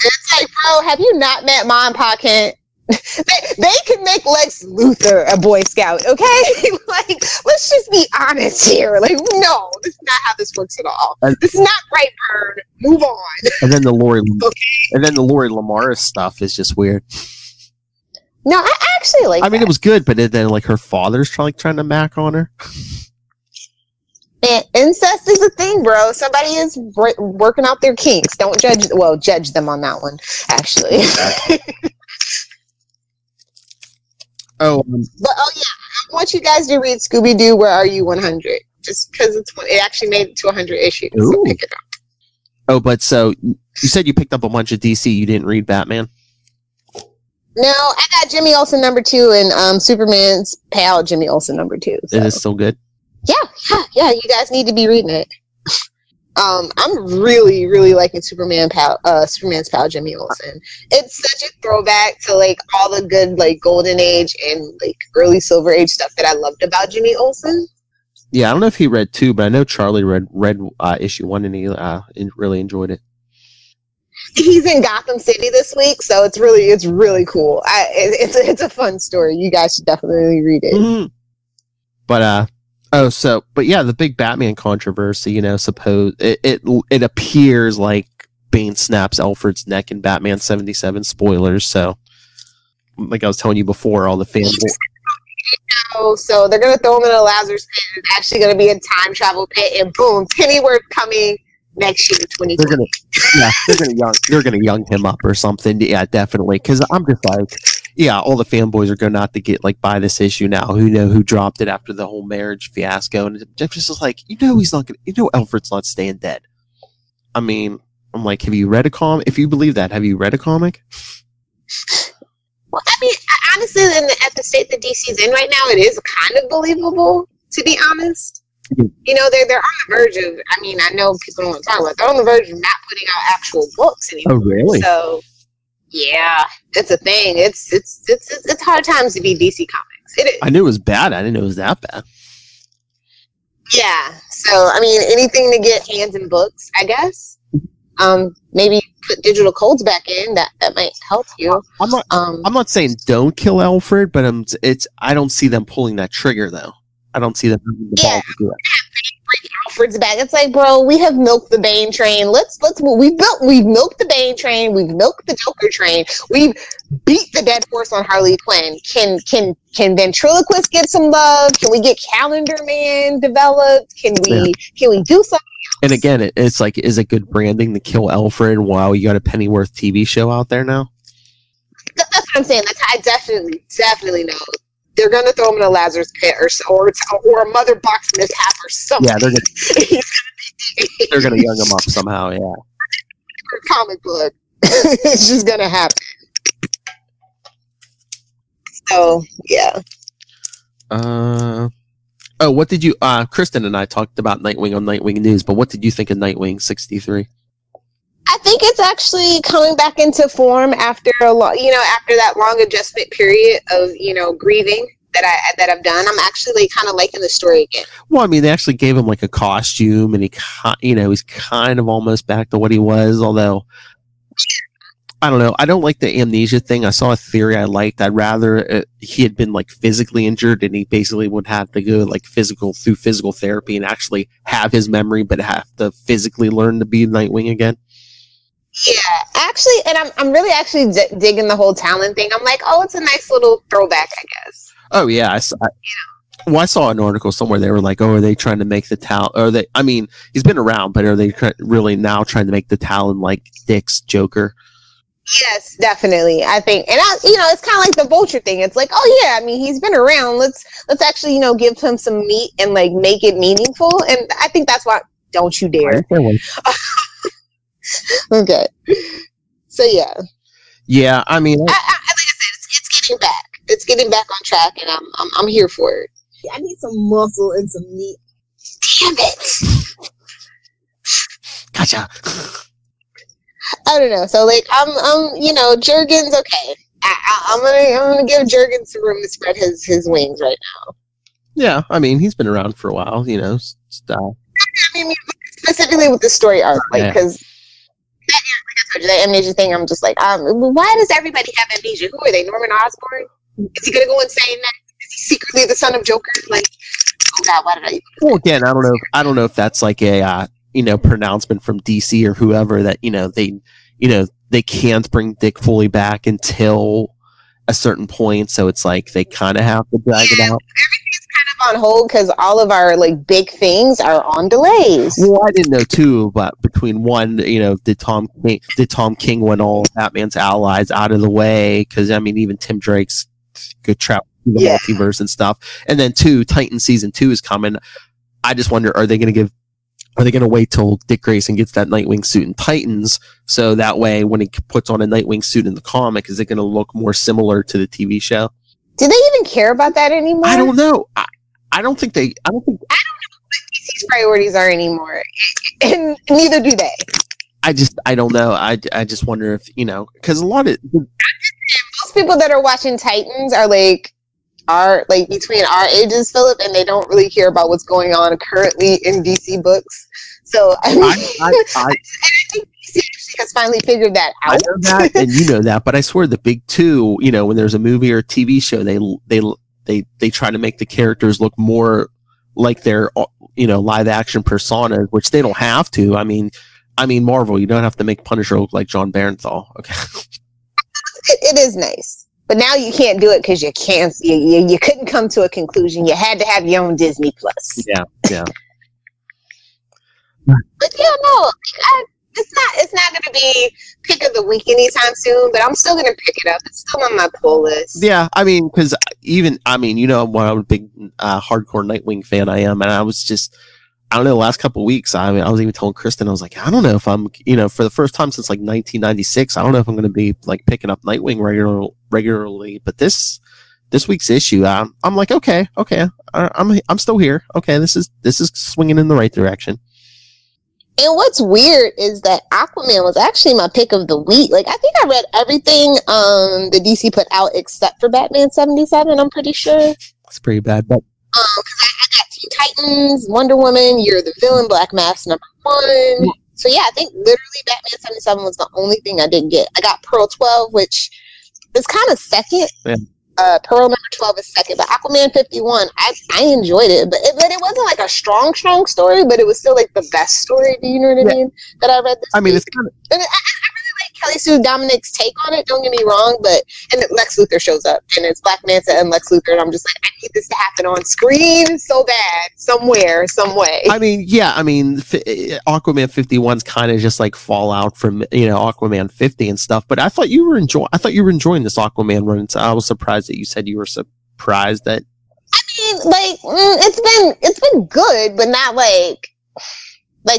it's like, bro, have you not met Ma and Pa Kent? they can make Lex Luthor a Boy Scout, okay? Like, let's just be honest here. Like, no, this is not how this works at all. This is not Brightburn. Move on. And then the Lori Lamar stuff is just weird. No, I actually like. I mean, it was good, but then like her father's trying to mac on her. Man, incest is a thing, bro. Somebody is working out their kinks. Don't judge. Well, judge them on that one, actually. But yeah, I want you guys to read Scooby Doo. Where Are You 100? Just because it actually made it to 100 issues. Ooh. So pick it up. Oh, but so you said you picked up a bunch of DC. You didn't read Batman? No, I got Jimmy Olsen #2 and Superman's pal Jimmy Olsen #2. So. It is still good. Yeah. You guys need to be reading it. I'm really, really liking Superman's pal Jimmy Olsen. It's such a throwback to like all the good like Golden Age and like early Silver Age stuff that I loved about Jimmy Olsen. Yeah, I don't know if he read 2, but I know Charlie read issue 1 and he really enjoyed it. He's in Gotham City this week, so it's really cool. It's a fun story. You guys should definitely read it. Mm-hmm. But yeah, the big Batman controversy, suppose it appears like Bane snaps Alfred's neck in Batman 77 spoilers. So, like I was telling you before, all the fans. So they're gonna throw him in a Lazarus pit. It's actually gonna be a time travel pit, and boom, Pennyworth coming next year, 2020. They're gonna young him up or something. Yeah, definitely. Because I'm just like, yeah, all the fanboys are going to have to get buy this issue now. Who dropped it after the whole marriage fiasco, and it's just like, he's not gonna. Alfred's not staying dead. I mean, I'm like, have you read a comic? If you believe that, have you read a comic? Well, I mean, honestly, at the state that DC's in right now, it is kind of believable, to be honest. They're on the verge of, I know people don't want to talk about it, they're on the verge of not putting out actual books anymore. Oh, really? So, yeah, it's a thing. It's hard times to be DC Comics. It is. I knew it was bad. I didn't know it was that bad. Yeah, so, anything to get hands in books, I guess. Maybe put digital codes back in. That might help you. I'm not saying don't kill Alfred, but I don't see them pulling that trigger though. I don't see them moving the ball to do it. Bring Alfred's back. It's like, bro, we have milked the Bane train. We've milked the Bane train. We've milked the Joker train. We've beat the dead horse on Harley Quinn. Can ventriloquist get some love? Can we get Calendar Man developed? Can we do something? And again, it's like, is it good branding to kill Alfred while you got a Pennyworth TV show out there now? That's what I'm saying. I definitely know. They're going to throw him in a Lazarus pit or a mother box mishap or something. Yeah, they're going to young him up somehow, yeah. Comic book. It's just going to happen. So, yeah. What did you, Kristen and I talked about Nightwing on Nightwing News, but what did you think of Nightwing 63? I think it's actually coming back into form after after that long adjustment period of, grieving that I've done. I'm actually kind of liking the story again. Well, they actually gave him a costume and he's kind of almost back to what he was, although I don't know. I don't like the amnesia thing. I saw a theory I liked. I'd rather he had been physically injured and he basically would have to go through physical therapy and actually have his memory, but have to physically learn to be Nightwing again. Yeah, actually, and I'm really actually digging the whole Talon thing. I'm like, oh, it's a nice little throwback, I guess. Oh yeah, I saw an article somewhere. They were like, "Oh, are they trying to make the Talon?" Or they? He's been around, but are they really now trying to make the Talon like Dick's Joker? Yes, definitely. I think, and it's kind of like the Vulture thing. It's like, oh yeah, I mean, he's been around. Let's actually, give him some meat and like make it meaningful. And I think that's why. Don't you dare. Okay. So yeah. Yeah, I mean, like I said, it's getting back. It's getting back on track, and I'm here for it. I need some muscle and some meat. Damn it. Gotcha. I don't know. So like I'm Jurgens, okay. I'm gonna give Jurgens some room to spread his wings right now. Yeah, I mean he's been around for a while, style. I mean specifically with the story arc, like because that amnesia thing, I'm just like, why does everybody have amnesia? Who are they? Norman Osborn? Is he gonna go insane next? Is he secretly the son of Joker? Like, oh god, why did I? Well, again, I don't know if that's like a pronouncement from DC or whoever that they can't bring Dick Foley back until a certain point, so it's like they kind of have to drag it out. Everything's kind of on hold because all of our like big things are on delays. Well, I didn't know too, but between one, did Tom King want all Batman's allies out of the way? Because I mean, even Tim Drake's good trap the multiverse and stuff. And then two, Titan season 2 is coming. I just wonder, are they going to wait till Dick Grayson gets that Nightwing suit in Titans, so that way when he puts on a Nightwing suit in the comic, is it going to look more similar to the TV show? Do they even care about that anymore? I don't know. I don't think they. I don't know what DC's priorities are anymore, and neither do they. I don't know. I just wonder if because a lot of most people that are watching Titans are between our ages, Philip, and they don't really care about what's going on currently in DC books. So I think DC has finally figured that out. I know that, and you know that, but I swear the big two, when there's a movie or a TV show, they try to make the characters look more like their live action personas, which they don't have to. I mean Marvel, you don't have to make Punisher look like John Bernthal. Okay, it is nice. But now you can't do it because you can't. You couldn't come to a conclusion. You had to have your own Disney Plus. Yeah. But no, it's not going to be pick of the week anytime soon. But I'm still going to pick it up. It's still on my pull list. Yeah, I mean, because I'm a big hardcore Nightwing fan. I am, and I was just. I don't know, the last couple of weeks, I was even telling Kristen, I was like, I don't know if I'm, for the first time since like 1996, I don't know if I'm going to be like picking up Nightwing regularly, but this week's issue, I'm like, okay, I'm still here. Okay, this is swinging in the right direction. And what's weird is that Aquaman was actually my pick of the week. Like, I think I read everything the DC put out except for Batman 77, I'm pretty sure. It's pretty bad, but because I got Teen Titans, Wonder Woman, You're the Villain, Black Mask #1. So yeah, I think literally Batman 77 was the only thing I didn't get. I got Pearl 12, which is kind of second. Yeah. Pearl number 12 is second, but Aquaman 51, I enjoyed it, but it wasn't like a strong story, but it was still like the best story. Do you know what I mean? That I read this. I mean, week. it's kind of. I really like Kelly Sue Dominic's take on it. Don't get me wrong, and Lex Luthor shows up, and it's Black Manta and Lex Luthor, and I'm just like, I need this to happen on screen so bad, somewhere, some way. I mean, yeah, Aquaman 51's kind of just like fallout from Aquaman 50 and stuff. But I thought you were enjoying this Aquaman run. So I was surprised that you said you were surprised that. I mean, like it's been good, but not like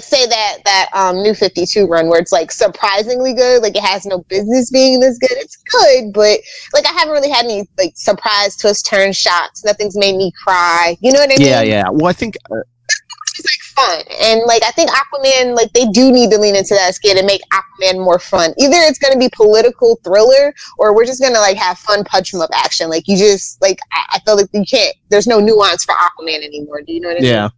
say that New 52 run where it's like surprisingly good. Like it has no business being this good. It's good, but like I haven't really had any like surprise twist turn shots. Nothing's made me cry. You know what I mean? Yeah. Well, I think it's like fun, and like I think Aquaman, like they do need to lean into that skit and make Aquaman more fun. Either it's going to be political thriller, or we're just going to like have fun punch 'em up action. Like you just like I feel like you can't. There's no nuance for Aquaman anymore. Do you know what I mean? Yeah.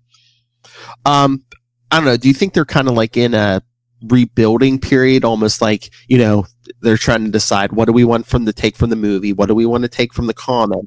I don't know. Do you think they're kind of like in a rebuilding period, almost like, they're trying to decide what do we want from the movie? What do we want to take from the comic?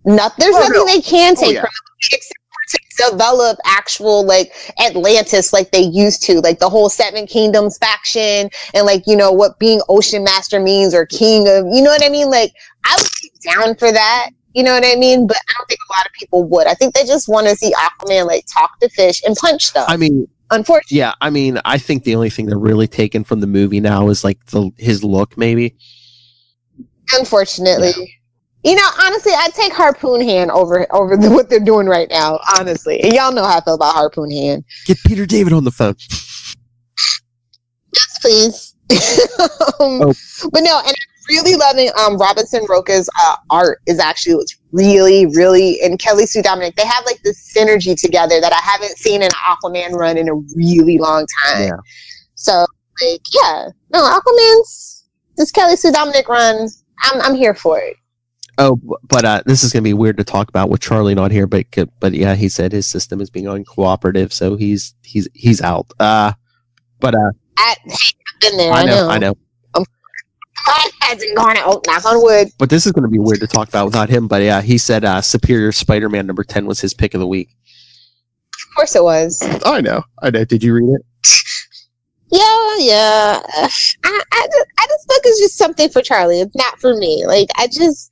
Nothing. There's nothing they can take from the movie except to develop actual like Atlantis like they used to, like the whole Seven Kingdoms faction and like, what being Ocean Master means or King of, you know what I mean? Like I would be down for that. You know what I mean? But I don't think a lot of people would. I think they just want to see Aquaman like talk to fish and punch stuff. I mean, Unfortunately. Yeah, I mean, I think the only thing they're really taken from the movie now is like his look, maybe. Unfortunately. Yeah. You know, honestly, I'd take Harpoon Hand over what they're doing right now, honestly. And y'all know how I feel about Harpoon Hand. Get Peter David on the phone. Yes, please. But no, and I'm really loving Robinson Roca's art is actually really, really, and Kelly Sue Dominic, they have like this synergy together that I haven't seen in an Aquaman run in a really long time. Yeah. So, like, yeah. No, Aquaman's, this Kelly Sue Dominic run, I'm here for it. Oh, but this is going to be weird to talk about with Charlie not here, but yeah, he said his system is being uncooperative, so he's out. I've been there. I know. Hasn't gone out. Knock on wood. But this is going to be weird to talk about without him. But yeah, he said Superior Spider-Man number 10 was his pick of the week. Of course it was. I know. Did you read it? Yeah. I just think it's just something for Charlie. It's not for me. Like, it's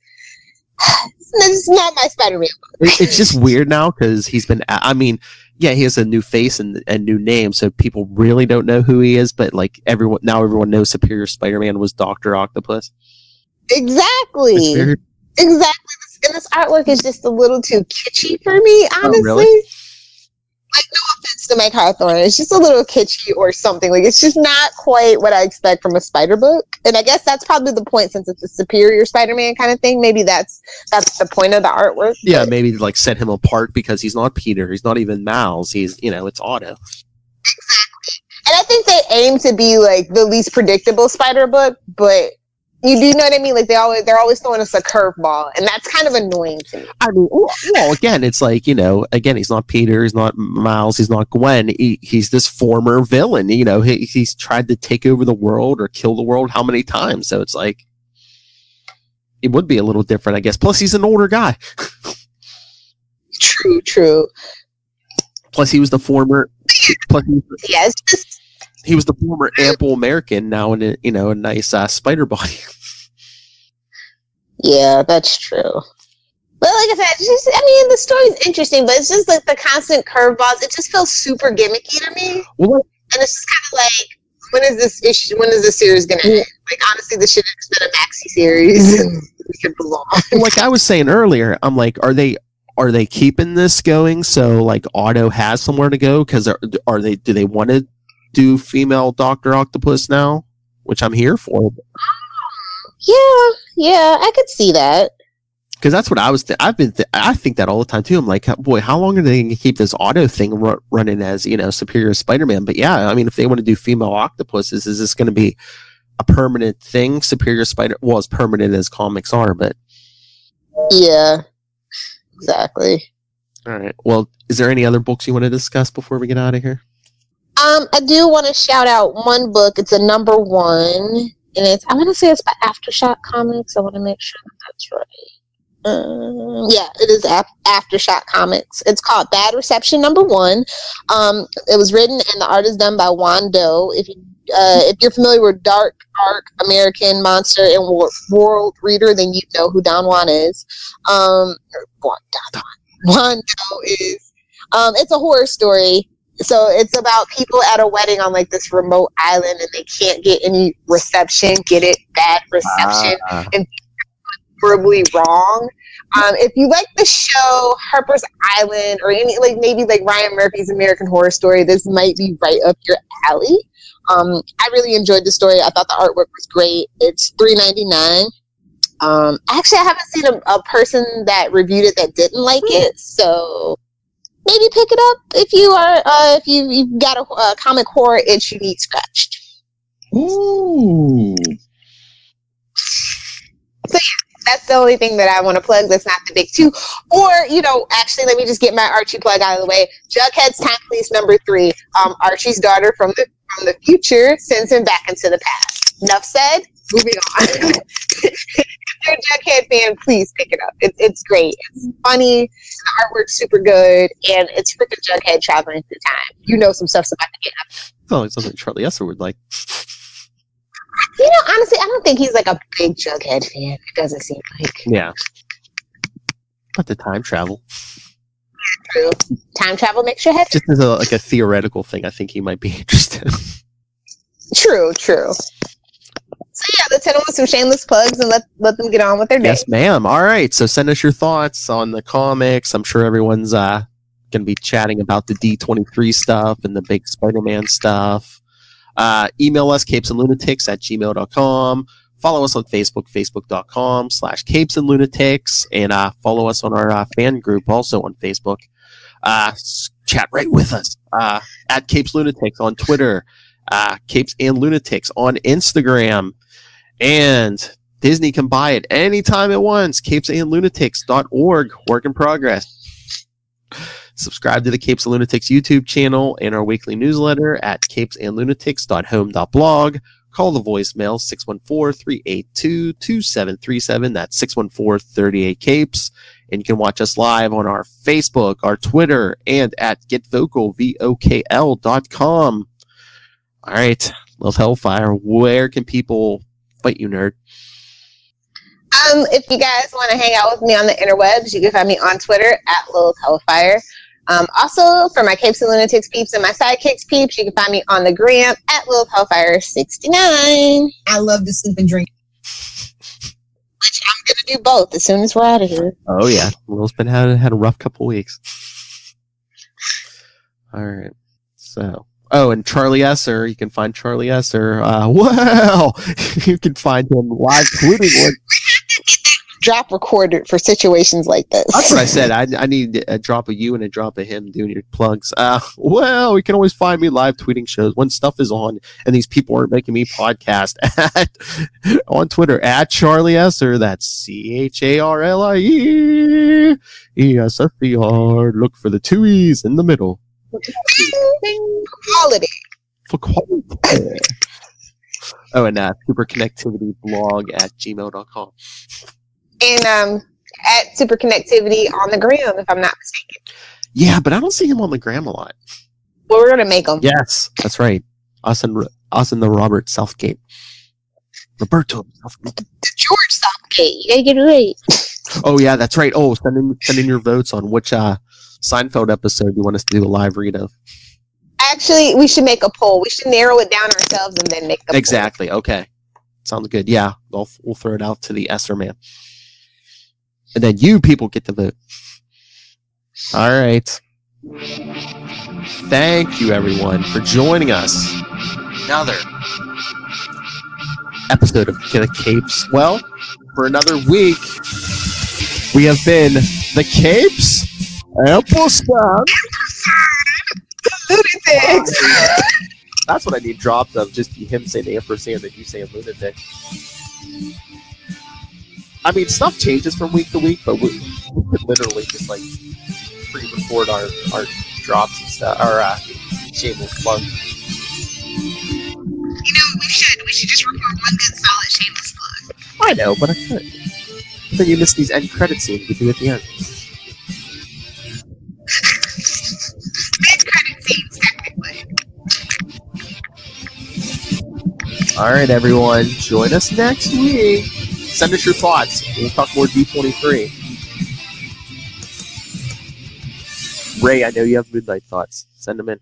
not my Spider-Man. It's just weird now because he's been. I mean, yeah, he has a new face and new name, so people really don't know who he is. But like everyone knows Superior Spider-Man was Dr. Octopus. Exactly. And this artwork is just a little too kitschy for me, honestly. Oh, really? Like, no offense to Mike Hawthorne, it's just a little kitschy or something. Like, it's just not quite what I expect from a Spider book. And I guess that's probably the point, since it's a Superior Spider-Man kind of thing. Maybe that's the point of the artwork. Yeah, maybe like set him apart because he's not Peter, he's not even Miles. He's, it's Otto. Exactly. And I think they aim to be like the least predictable Spider book, but you do know what I mean? Like they're always throwing us a curveball, and that's kind of annoying to me. I mean, well, again, it's like, again, he's not Peter, he's not Miles, he's not Gwen. He's this former villain. He's tried to take over the world or kill the world how many times? So it's like it would be a little different, I guess. Plus, he's an older guy. True. Plus, he was the former. Yes. He was the former ample American, now in a nice spider body. Yeah, that's true. But like I said, the story's interesting, but it's just like the constant curveballs. It just feels super gimmicky to me. Well, and it's just kind of like, when is this series gonna end? Like, honestly, this should have been a maxi series. We could belong. Like I was saying earlier, I'm like, are they keeping this going so like Otto has somewhere to go? Because do they want to do female Dr. Octopus now, which I'm here for? Yeah, I could see that. Because that's what I was. I think that all the time too. I'm like, boy, how long are they going to keep this Otto thing running as Superior Spider-Man? But yeah, I mean, if they want to do female octopuses, is this going to be a permanent thing? Superior Spider, well, as permanent as comics are, but yeah, exactly. All right. Well, is there any other books you want to discuss before we get out of here? I do want to shout out one book. It's a number 1, and I want to say it's by Aftershock Comics. I want to make sure that's right. Yeah, it is Aftershock Comics. It's called Bad Reception number 1. It was written and the art is done by Juan Doe. If you're familiar with Dark Arc, American Monster, and World Reader, then you know who Don Juan is. Juan Doe is. It's a horror story. So it's about people at a wedding on like this remote island, and they can't get any reception. Get it? Bad reception, and horribly wrong. If you like the show Harper's Island or any maybe Ryan Murphy's American Horror Story, this might be right up your alley. I really enjoyed the story. I thought the artwork was great. It's $3.99. Actually, I haven't seen a person that reviewed it that didn't like it, so maybe pick it up if you are if you've got a comic horror itch you need scratched. Ooh. So yeah, that's the only thing that I want to plug. That's not the big 2. Or actually, let me just get my Archie plug out of the way. Jughead's Time Police number 3. Archie's daughter from the future sends him back into the past. Enough said. Moving on. If you're a Jughead fan, please pick it up. It's great. It's funny. The artwork's super good, and it's freaking Jughead traveling through time. Some stuff's about to get up. Oh, it's something Charlie Esser would like. Honestly, I don't think he's like a big Jughead fan. It doesn't seem like. Yeah. But the time travel. True. Time travel makes your head. Just as a theoretical thing, I think he might be interested. True. So yeah, let's hit them with some shameless plugs and let them get on with their day. Yes, ma'am. All right. So send us your thoughts on the comics. I'm sure everyone's going to be chatting about the D23 stuff and the big Spider-Man stuff. Email us, capesandlunatics@gmail.com. Follow us on Facebook, facebook.com/capesandlunatics. And follow us on our fan group also on Facebook. Chat right with us. At Capes Lunatics on Twitter. Capes and Lunatics on Instagram. And Disney can buy it anytime it wants. capesandlunatics.org. Work in progress. Subscribe to the Capes and Lunatics YouTube channel and our weekly newsletter at capesandlunatics.home.blog. Call the voicemail 614-382-2737. That's 614-38-CAPES. And you can watch us live on our Facebook, our Twitter, and at getvocal.com. All right, Lilith Hellfire, where can people fight you, nerd? If you guys want to hang out with me on the interwebs, you can find me on Twitter at Lilith Hellfire. Also, for my Capes and Lunatics peeps and my Sidekicks peeps, you can find me on the gram at Lilith Hellfire69. I love to sleep and drink. Which I'm going to do both as soon as we're out of here. Oh, yeah. Lilith's been had a rough couple weeks. All right. So... Oh, and Charlie Esser, you can find Charlie Esser. You can find him live tweeting. Drop recorded for situations like this. That's what I said. I need a drop of you and a drop of him doing your plugs. You can always find me live tweeting shows when stuff is on and these people aren't making me podcast on Twitter at Charlie Esser. That's CharlieEsser. Look for the two E's in the middle. Quality. For quality. Oh, and superconnectivity blog at gmail.com. And at superconnectivity on the gram, if I'm not mistaken. Yeah, but I don't see him on the gram a lot. Well, we're gonna make him. Yes, that's right. Us and the Robert Southgate. Roberto Southgate. George Southgate. You gotta get it right. Oh yeah, that's right. Oh, send in your votes on which Seinfeld episode you want us to do a live read of. Actually, we should make a poll. We should narrow it down ourselves and then make the Exactly. Poll. Okay. Sounds good. Yeah, we'll throw it out to the Esser man. And then you people get to vote. All right. Thank you, everyone, for joining us. Another episode of the Capes. Well, for another week, we have been the Capes. Ampersand. Lunatics. That's what I need dropped of, just him saying ampersand and you saying lunatic. I mean, stuff changes from week to week, but we could literally just pre-record our drops and stuff, our shameless plug. We should just record one good solid shameless plug. I know, but I could. Then you miss these end credit scenes we do at the end. Mid-credit scenes, technically. All right, everyone. Join us next week. Send us your thoughts. We'll talk more D23. Ray, I know you have midnight thoughts. Send them in.